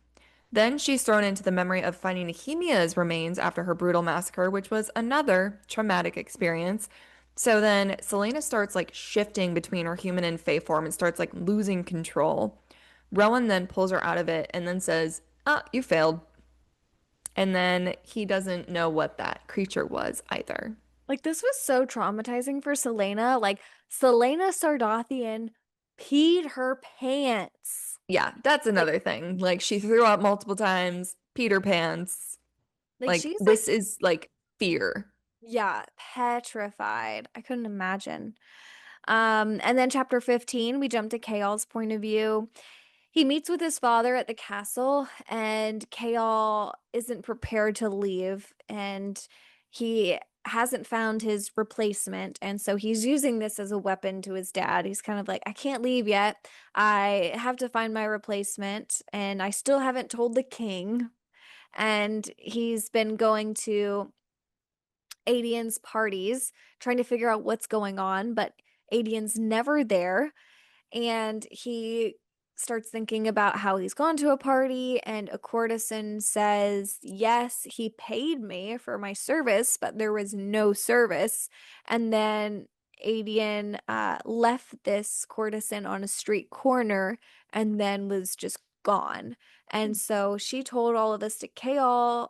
Then she's thrown into the memory of finding Nehemiah's remains after her brutal massacre, which was another traumatic experience. So then Selena starts like shifting between her human and fae form and starts like losing control. Rowan then pulls her out of it and then says, "Ah, you failed." And then he doesn't know what that creature was either. Like this was so traumatizing for Selena. Like Selena Sardathian peed her pants. Yeah, that's Like another thing. Like she threw up multiple times, Peter Pans. like Like she's like this is like fear. yeah, petrified. I couldn't imagine. And then chapter 15, we jump to Kael's point of view. He meets with his father at the castle, and Kael isn't prepared to leave, and he hasn't found his replacement. And so he's using this as a weapon to his dad. He's kind of like, I can't leave yet. I have to find my replacement, and I still haven't told the king. And he's been going to Adian's parties, trying to figure out what's going on, but Adian's never there. And he starts thinking about how he's gone to a party, and a courtesan says, yes, he paid me for my service, but there was no service. And then Adian left this courtesan on a street corner and then was just gone. And so she told all of this to Kaol,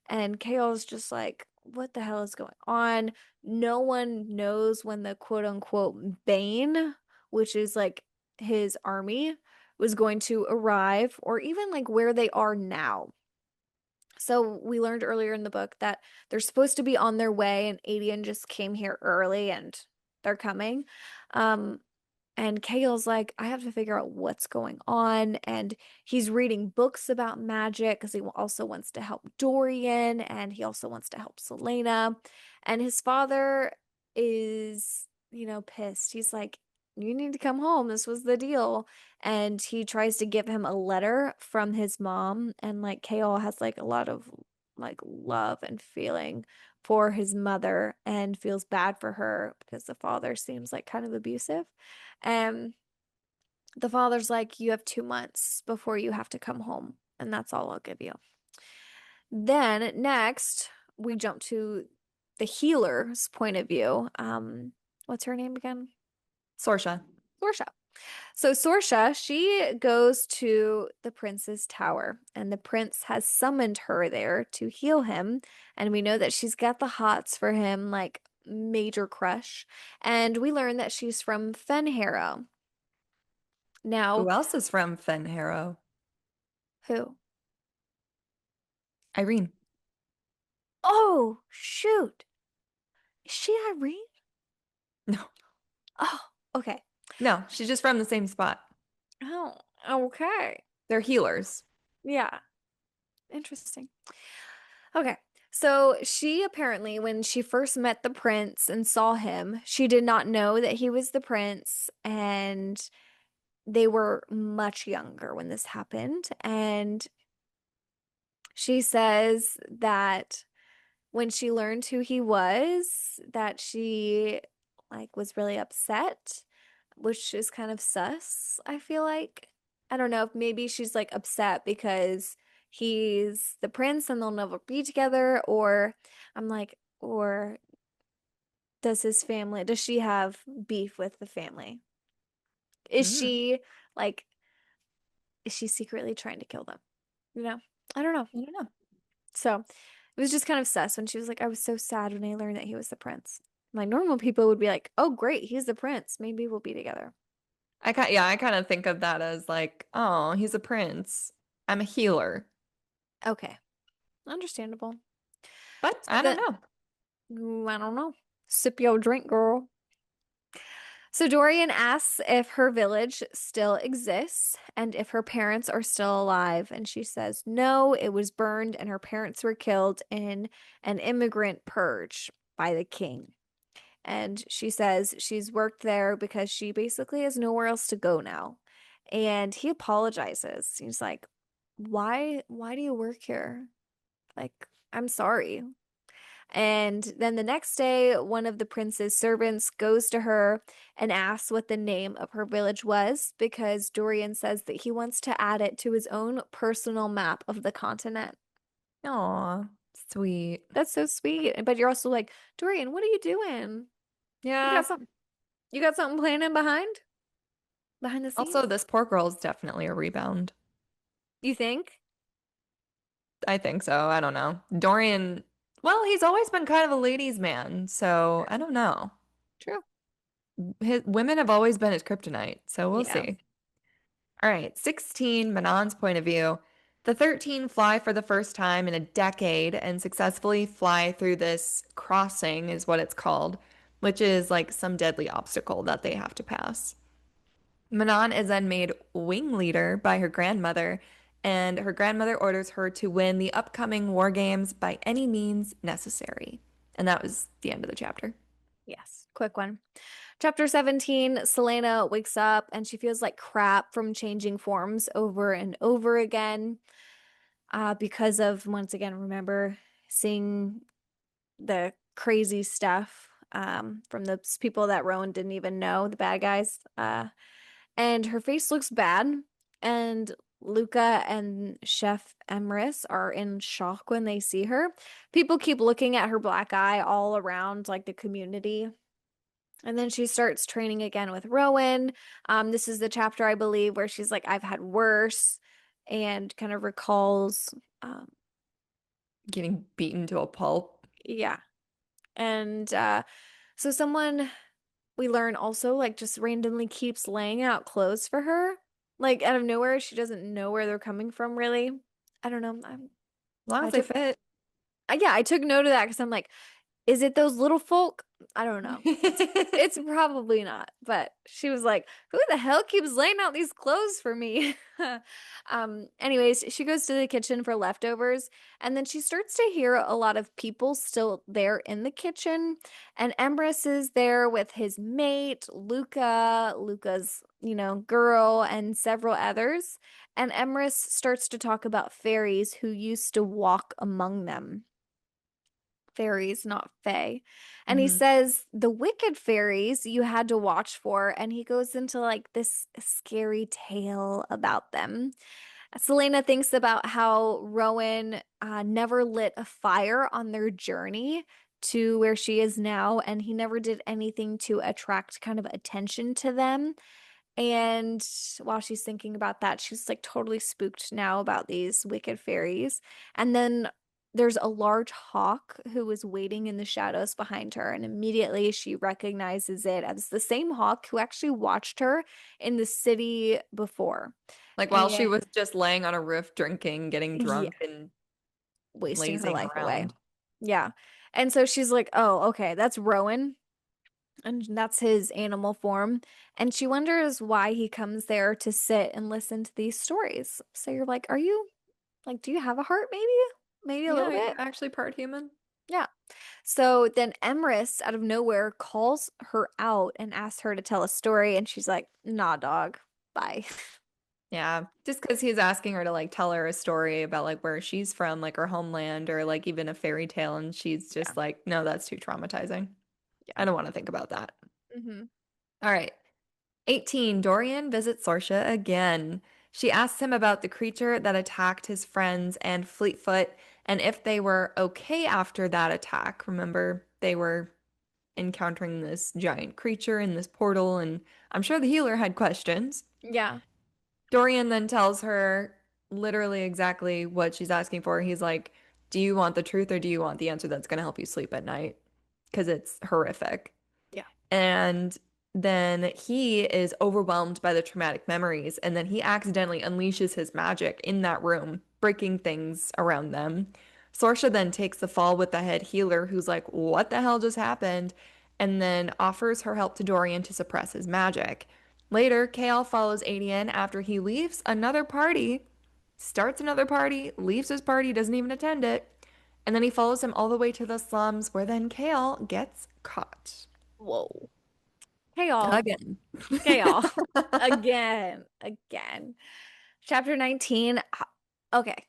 and Kaol's just like, what the hell is going on? No one knows when the quote unquote Bane, which is like his army, was going to arrive, or even like where they are now. So we learned earlier in the book that they're supposed to be on their way, and Adian just came here early and they're coming. Um, and Kale's like, I have to figure out what's going on. And he's reading books about magic because he also wants to help Dorian, and he also wants to help Selena. And his father is, pissed. He's like, you need to come home. This was the deal. And he tries to give him a letter from his mom. And like Kale has like a lot of like love and feeling for his mother and feels bad for her because the father seems like kind of abusive. And the father's like, you have 2 months before you have to come home, and that's all I'll give you. Then next, we jump to the healer's point of view. What's her name again? Sorsha. Sorsha. So Sorsha, she goes to the prince's tower, and the prince has summoned her there to heal him. And we know that she's got the hots for him, like major crush. And we learn that she's from Fenharrow. Now, Who else is from Fenharrow? who? Irene. Oh, shoot. Is she Irene? No, Oh, okay. no, she's just from the same spot. Oh, okay. They're healers. Yeah, interesting. Okay. So she apparently, when she first met the prince and saw him, she did not know that he was the prince, and they were much younger when this happened. And she says that when she learned who he was, that she like was really upset, which is kind of sus, I feel like. I don't know if maybe she's like upset because he's the prince and they'll never be together, or I'm like, or does she have beef with the family? Is Mm, she like, is she secretly trying to kill them? You know? I don't know. I don't know. So it was just kind of sus when she was like, I was so sad when I learned that he was the prince. Like normal people would be like, oh, great, he's the prince. Maybe we'll be together. I kind of think of that as like, oh, he's a prince. I'm a healer. Okay, understandable. But So I don't then, know. I don't know. Sip your drink, girl. So Dorian asks if her village still exists and if her parents are still alive. And she says no, it was burned and her parents were killed in an immigrant purge by the king. And she says she's worked there because she basically has nowhere else to go now. And he apologizes. He's like, why do you work here? Like, I'm sorry. And then the next day, one of the prince's servants goes to her and asks what the name of her village was because Dorian says that he wants to add it to his own personal map of the continent. Aw, sweet. That's so sweet. But you're also like, Dorian, what are you doing? You Yeah. got something, you got something planning behind the Also, scenes? this poor girl's definitely a rebound. You think? I think so. I don't know. Dorian, well, he's always been kind of a ladies' man, so I True. don't know. True. Women have always been his kryptonite, so we'll Yeah. see. All right, 16, Manon's point of view. The 13 fly for the first time in a decade and successfully fly through this crossing, is what it's called, which is like some deadly obstacle that they have to pass. Manon is then made wing leader by her grandmother, and her grandmother orders her to win the upcoming war games by any means necessary. And that was the end of the chapter. Yes. Quick one. Chapter 17, Selena wakes up and she feels like crap from changing forms over and over again because of, once again, remember seeing the crazy stuff from those people that Rowan didn't even know, the bad guys. And her face looks bad. And Luca and Chef Emrys are in shock when they see her. People keep looking at her black eye all around, like the community. And then she starts training again with Rowan. This is the chapter, I believe, where she's like, I've had worse, and kind of recalls, um, Getting beaten to a pulp. yeah. And so someone we learn also like just randomly keeps laying out clothes for her, like out of nowhere. She doesn't know where they're coming from, really. I don't know. As long I as they took, fit. yeah, I took note of that because I'm like, is it those little folk? I don't know. It's probably not. But she was like, "Who the hell keeps laying out these clothes for me?" Anyways, she goes to the kitchen for leftovers, and then she starts to hear a lot of people still there in the kitchen. And Emrys is there with his mate, Luca, Luca's, girl, and several others. And Emrys starts to talk about fairies who used to walk among them. Fairies, not fae. And he Mhm. says the wicked fairies you had to watch for, and he goes into like this scary tale about them. Selena thinks about how Rowan never lit a fire on their journey to where she is now, and he never did anything to attract kind of attention to them. And while she's thinking about that, she's like totally spooked now about these wicked fairies. And then there's a large hawk who is waiting in the shadows behind her. And immediately she recognizes it as the same hawk who actually watched her in the city before. Like while she And was just laying on a roof, drinking, getting yeah, drunk, and wasting her lazing life away. around. Yeah. And so she's like, oh, okay, that's Rowan. And that's his animal form. And she wonders why he comes there to sit and listen to these stories. So you're like, are you like, do you have a heart maybe? Maybe a Yeah, little are you bit? actually part human? Yeah. So then Emrys out of nowhere calls her out and asks her to tell a story. And she's like, nah, dog. Bye. Yeah, just because he's asking her to like tell her a story about like where she's from, like her homeland, or like even a fairy tale, and she's Yeah. just like, no, that's too traumatizing. I Yeah. don't want to think about that. Hmm. All right. 18, Dorian visits Sorsha again. She asks him about the creature that attacked his friends and Fleetfoot and if they were okay after that attack. Remember, they were encountering this giant creature in this portal, and I'm sure the healer had questions. Yeah. Dorian then tells her literally exactly what she's asking for. He's like, do you want the truth or do you want the answer that's going to help you sleep at night? Because it's horrific. Yeah. And then he is overwhelmed by the traumatic memories. And then he accidentally unleashes his magic in that room, breaking things around them. Sorsha then takes the fall with the head healer, who's like, what the hell just happened? And then offers her help to Dorian to suppress his magic. Later, Kale follows Adian after he leaves another party, starts another party, leaves his party, doesn't even attend it. And then he follows him all the way to the slums where then Kale gets caught. Whoa. Hey, y'all. Again. Hey, y'all. Again. Again. Chapter 19. Okay,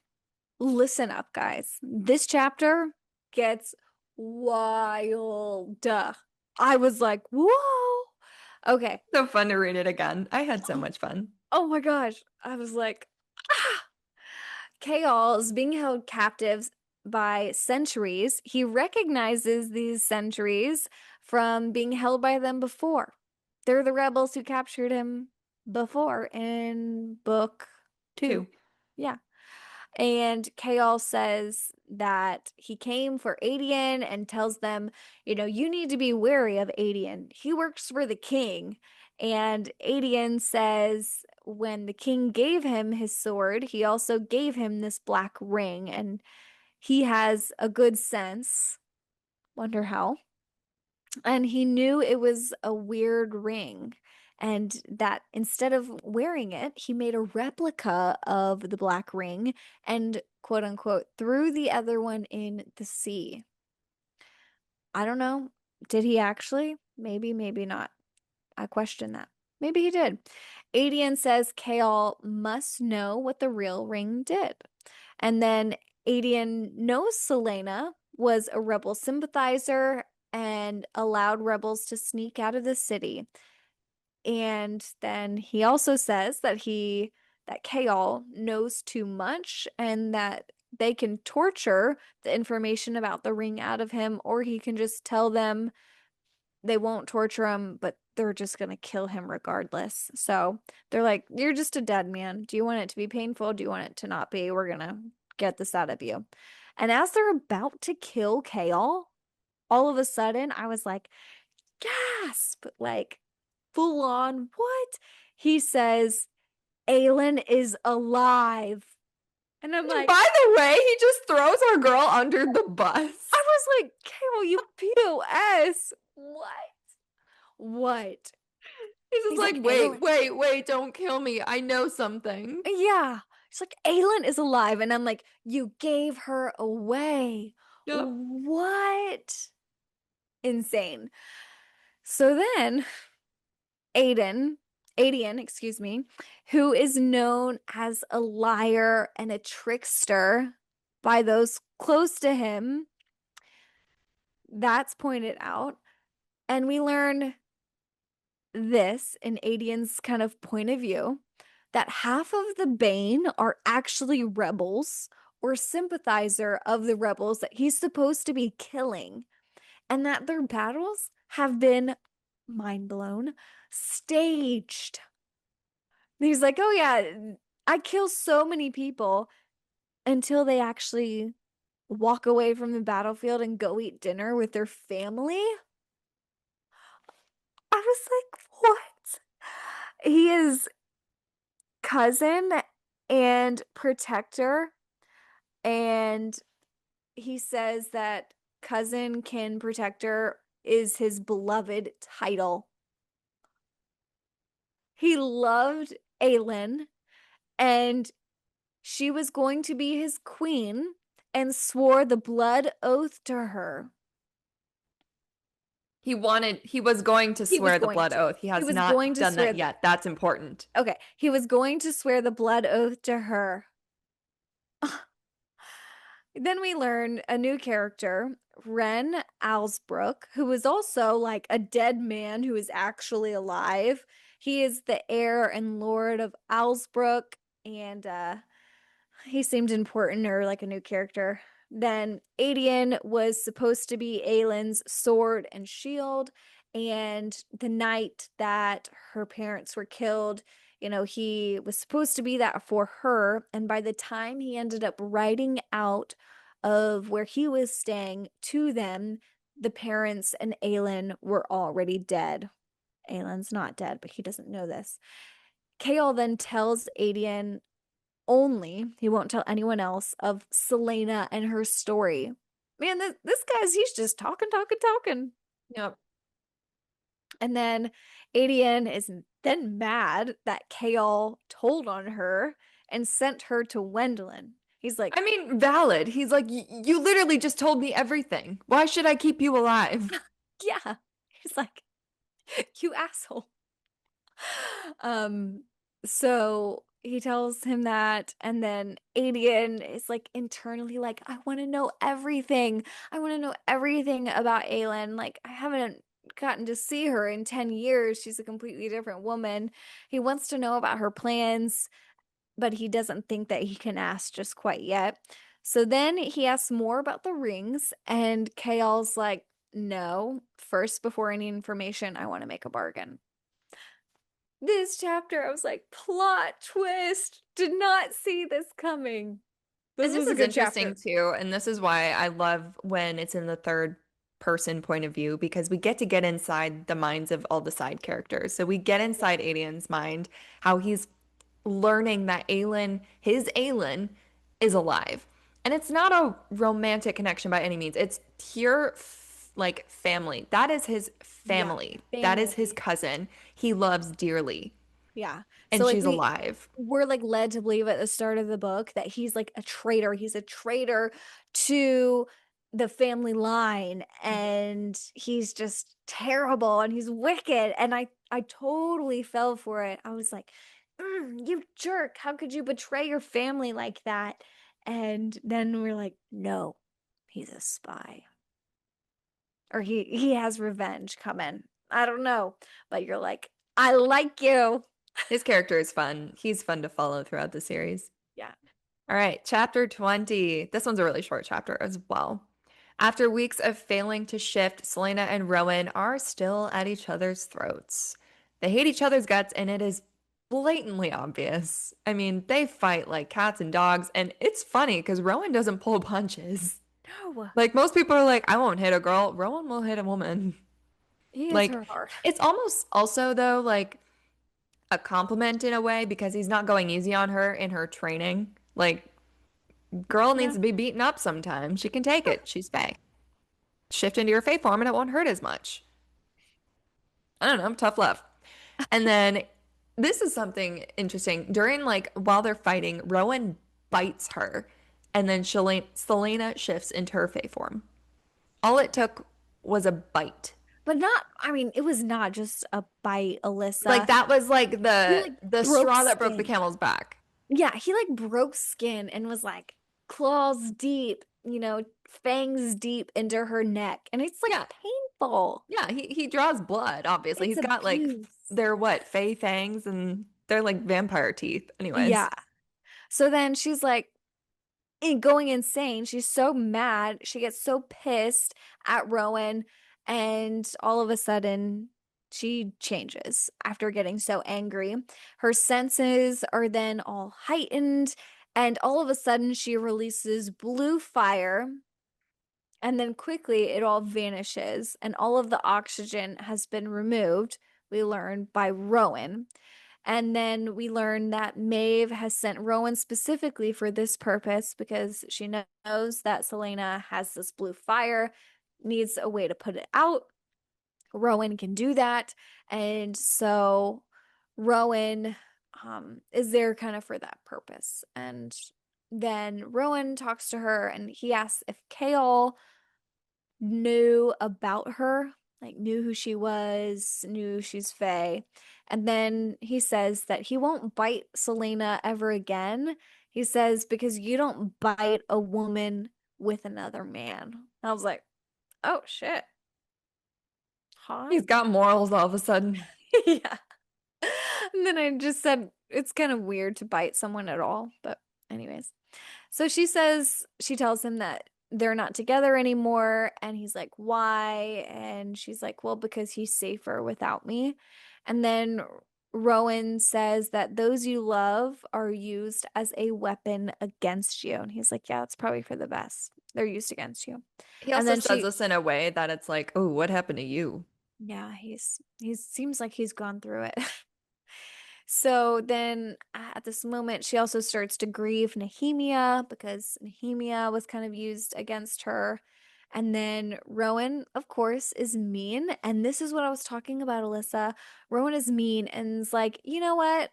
listen up, guys. This chapter gets wild. I was like, whoa. Okay. So fun to read it again. I had so Oh, much fun. oh my gosh. I was like, ah. Kaol is being held captive by sentries. He recognizes these sentries from being held by them before. They're the rebels who captured him before in book two. Two. Yeah. And Kaol says that he came for Adian and tells them, you need to be wary of Adian. He works for the king. And Adian says when the king gave him his sword, he also gave him this black ring. And he has a good sense. Wonder how. And he knew it was a weird ring. And that instead of wearing it, he made a replica of the black ring and quote unquote threw the other one in the sea. I don't know. Did he actually? Maybe, maybe not. I question that. Maybe he did. Adian says Kaol must know what the real ring did. And then Adian knows Selena was a rebel sympathizer and allowed rebels to sneak out of the city. And then he also says that Kaol knows too much and that they can torture the information about the ring out of him, or he can just tell them they won't torture him, but they're just gonna kill him regardless. So they're like, "You're just a dead man. Do you want it to be painful? Do you want it to not be? We're gonna get this out of you." And as they're about to kill Kaol, all of a sudden I was like, gasp, like full on, what? He says, Aelin is alive. And I'm like, By the way, he just throws our girl under the bus. I was like, Kaol, you POS. What? What? He's just He's like, like, wait, Aelin. wait, wait, don't kill me. I know something. Yeah. She's like, Aelin is alive. And I'm like, you gave her away. Yep. What? Insane. So then Adian, excuse me, who is known as a liar and a trickster by those close to him, that's pointed out. And we learn this in Adian's kind of point of view that half of the Bane are actually rebels or sympathizer of the rebels that he's supposed to be killing, and that their battles have been mind blown, staged. He's like, oh yeah, I kill so many people until they actually walk away from the battlefield and go eat dinner with their family. I was like, what? He is cousin and protector, and he says that cousin kin protector is his beloved title. He loved Aelin, and she was going to be his queen and swore the blood oath to her. He was going to He was swear the going blood to. oath. He He has was going not to done swear that the. yet. That's important. Okay, he was going to swear the blood oath to her. Then we learn a new character, Ren Alsbrook, who is also like a dead man who is actually alive. He is the heir and lord of Alsbrook, and he seemed important or like a new character. Then Adian was supposed to be Aelin's sword and shield, and the night that her parents were killed, he was supposed to be that for her. And by the time he ended up riding out of where he was staying to them, the parents and Aelin were already dead. Aelin's not dead, but he doesn't know this. Kaol then tells Adian only, he won't tell anyone else, of Selena and her story. Man, this guy's, he's just talking, talking, talking. Yep. And then Adian is then mad that Kaol told on her and sent her to Wendlin. He's like, I mean, valid. He's like, you literally just told me everything. Why should I keep you alive? yeah. He's like, you asshole. Um, so he tells him that, and then Adian is like internally like, I want to know everything. I want to know everything about Aelin. Like, I haven't gotten to see her in 10 years. She's a completely different woman. He wants to know about her plans, but he doesn't think that he can ask just quite yet. So then he asks more about the rings, and Kael's like, no, first, before any information, I want to make a bargain. This chapter, I was like, plot twist. Did not see this coming. This And this was a is good interesting chapter. too. And this is why I love when it's in the third person point of view because we get inside the minds of all the side characters. So we get inside Adian's mind, how he's learning that his Aelin, is alive. And it's not a romantic connection by any means. It's pure like family. That is his Yeah, family. That is his family. cousin. He loves dearly. Yeah. So And like she's alive. we're like led to believe at the start of the book that he's like a traitor. He's a traitor to the family line, and he's just terrible and he's wicked. And I totally fell for it. I was like, you jerk. How could you betray your family like that? And then we're like, no, he's a spy. Or he has revenge coming. I don't know. But you're like, I like you. His character is fun. He's fun to follow throughout the series. Yeah. All right, chapter 20. This one's a really short chapter as well. After weeks of failing to shift, Selena and Rowan are still at each other's throats. They hate each other's guts, and it is blatantly obvious. I mean, they fight like cats and dogs, and it's funny because Rowan doesn't pull punches. No, Like most people are like, I won't hit a girl. Rowan will hit a woman. he hits Like, her hard. it's almost also though like a compliment in a way because he's not going easy on her in her training. Like, girl needs Yeah. to be beaten up sometimes. She can take it. She's Fae. Shift into your Fae form and it won't hurt as much. I don't know, tough love. And then this is something interesting. During like while they're fighting, Rowan bites her, and then Selena shifts into her Fae form. All it took was a bite. But not, I mean, it was not just a bite, Like Alyssa. that was like He like the broke straw that broke the skin. camel's back. Yeah, he like broke skin and was like claws deep, fangs deep into her neck. And it's like Yeah, painful. yeah. He draws blood. Obviously, It's he's got like abuse. they're what Fae fangs, and they're like vampire teeth. Yeah. Anyways. So then she's like, going insane. She's so mad. She gets so pissed at Rowan, and all of a sudden, she changes after getting so angry. Her senses are then all heightened, and all of a sudden, she releases blue fire. And then quickly it all vanishes, and all of the oxygen has been removed, we learn, by Rowan. And then we learn that Maeve has sent Rowan specifically for this purpose because she knows that Selena has this blue fire, needs a way to put it out. Rowan can do that. And so Rowan is there kind of for that purpose. And then Rowan talks to her and he asks if Kale knew about her, like knew who she was, knew she's Fae. And then he says that he won't bite Selena ever again. He says, because you don't bite a woman with another man. I was like, oh shit. Hot. He's got morals all of a sudden. Yeah. And then I just said, it's kind of weird to bite someone at all. But, anyways. So she tells him that they're not together anymore. And he's like, why? And she's like, well, because he's safer without me. And then Rowan says that those you love are used as a weapon against you. And he's like, yeah, it's probably for the best. They're used against you. He And also then says she, this in a way that it's like, oh, what happened to you? yeah, he seems like he's gone through it. So then at this moment, she also starts to grieve Nehemia because Nehemia was kind of used against her. And then Rowan, of course, is mean. And this is what I was talking about, Alyssa. Rowan is mean and is like, you know what?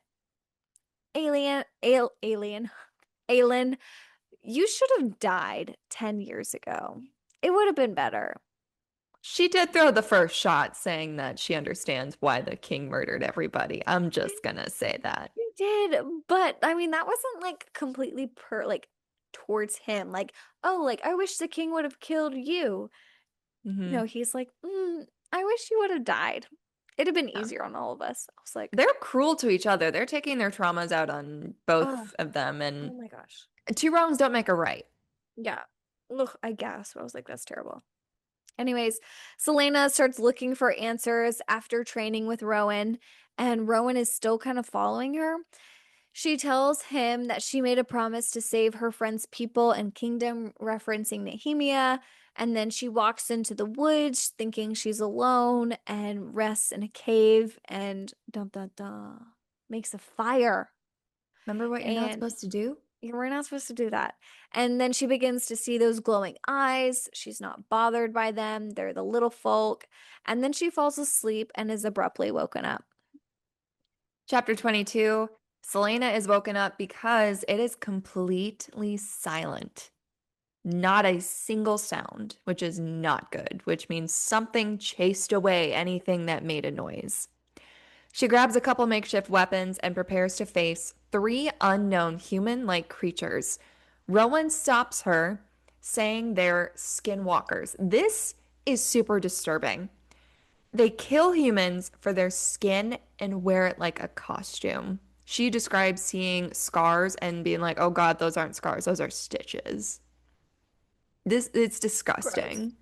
Aelin, you should have died 10 years ago. It would have been better. She did throw the first shot saying that she understands why the king murdered everybody. I'm just gonna say that. She did, but I mean that wasn't like completely per like towards him. Like, oh, like I wish the king would have killed you. Hmm. No, he's like, I wish you would have died. It'd have been Yeah. easier on all of us. I was like, They're cruel to each other. They're taking their traumas out on oh, both of them, oh and my gosh. two wrongs don't make a right. Yeah. Look, I guess. But I was like, that's terrible. Anyways, Selena starts looking for answers after training with Rowan, and Rowan is still kind of following her. She tells him that she made a promise to save her friend's people and kingdom, referencing Nehemia. And then she walks into the woods thinking she's alone and rests in a cave and dun dun dun makes a fire. Remember what you're not And supposed to do? we're not supposed to do that. And then she begins to see those glowing eyes. She's not bothered by them, they're the little folk. And then she falls asleep and is abruptly woken up. Chapter 22, Selena is woken up because it is completely silent. Not a single sound, which is not good, which means something chased away anything that made a noise. She grabs a couple makeshift weapons and prepares to face three unknown human-like creatures. Rowan stops her, saying they're skinwalkers. This is super disturbing. They kill humans for their skin and wear it like a costume. She describes seeing scars and being like, "Oh God, those aren't scars, those are stitches." This it's Gross. disgusting.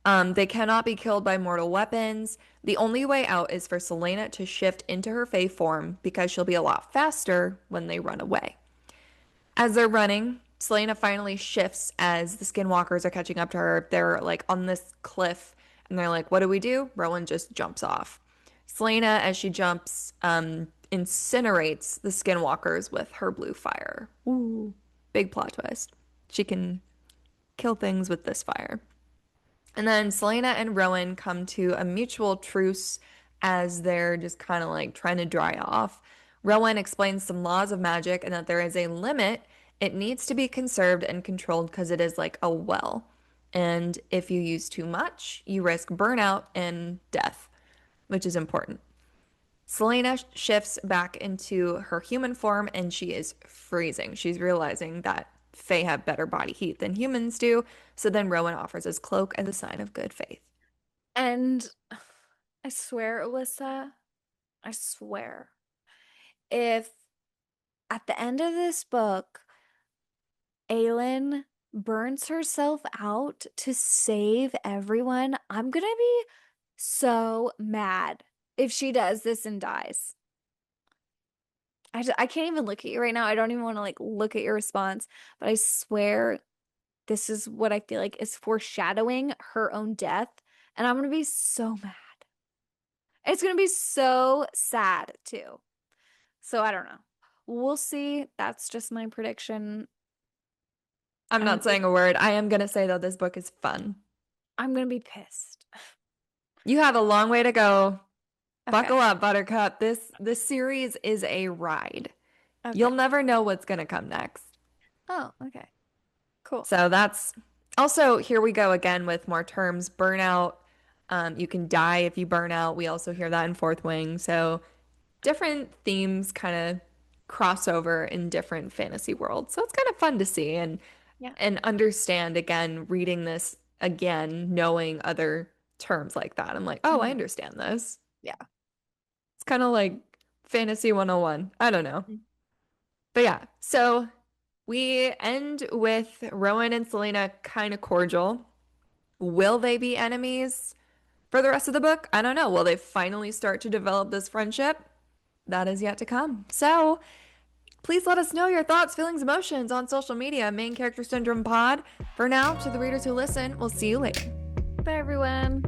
They cannot be killed by mortal weapons. The only way out is for Selena to shift into her Fae form because she'll be a lot faster when they run away. As they're running, Selena finally shifts as the skinwalkers are catching up to her. They're like on this cliff and they're like, "What do we do?" Rowan just jumps off. Selena, as she jumps, incinerates the skinwalkers with her blue fire. Ooh, big plot twist. She can kill things with this fire. And then Selena and Rowan come to a mutual truce as they're just kind of like trying to dry off. Rowan explains some laws of magic and that there is a limit. It needs to be conserved and controlled because it is like a well. And if you use too much, you risk burnout and death, which is important. Selena shifts back into her human form and she is freezing. She's realizing that Fae have better body heat than humans do. So then Rowan offers his cloak as a sign of good faith. And I swear, Alyssa, I swear, if at the end of this book, Aelin burns herself out to save everyone, I'm gonna be so mad if she does this and dies. I can't even look at you right now. I don't even want to like look at your response, but I swear this is what I feel like is foreshadowing her own death. And I'm gonna be so mad. It's gonna be so sad too. So I don't know. We'll see. That's just my prediction. I'm I'm not saying a word. I am going to say, though, this book is fun. I'm gonna be pissed. You have a long way to go. Okay. Buckle up, Buttercup. This series is a ride. You'll Okay. never know what's going to come next. Oh, okay. Cool. So that's also here we go again with more terms. Burnout. You can die if you burn out. We also hear that in Fourth Wing. So different themes kind of cross over in different fantasy worlds. So it's kind of fun to see Yeah. and understand again, reading this again, knowing other terms like that. I'm like, oh, I Mhm. understand this. Yeah. It's kind of like fantasy 101. I don't know. Mm. But yeah, so we end with Rowan and Selena kind of cordial. Will they be enemies for the rest of the book? I don't know. Will they finally start to develop this friendship? That is yet to come. So please let us know your thoughts, feelings, emotions on social media, Main Character Syndrome Pod. For now, to the readers who listen, we'll see you later. Bye everyone.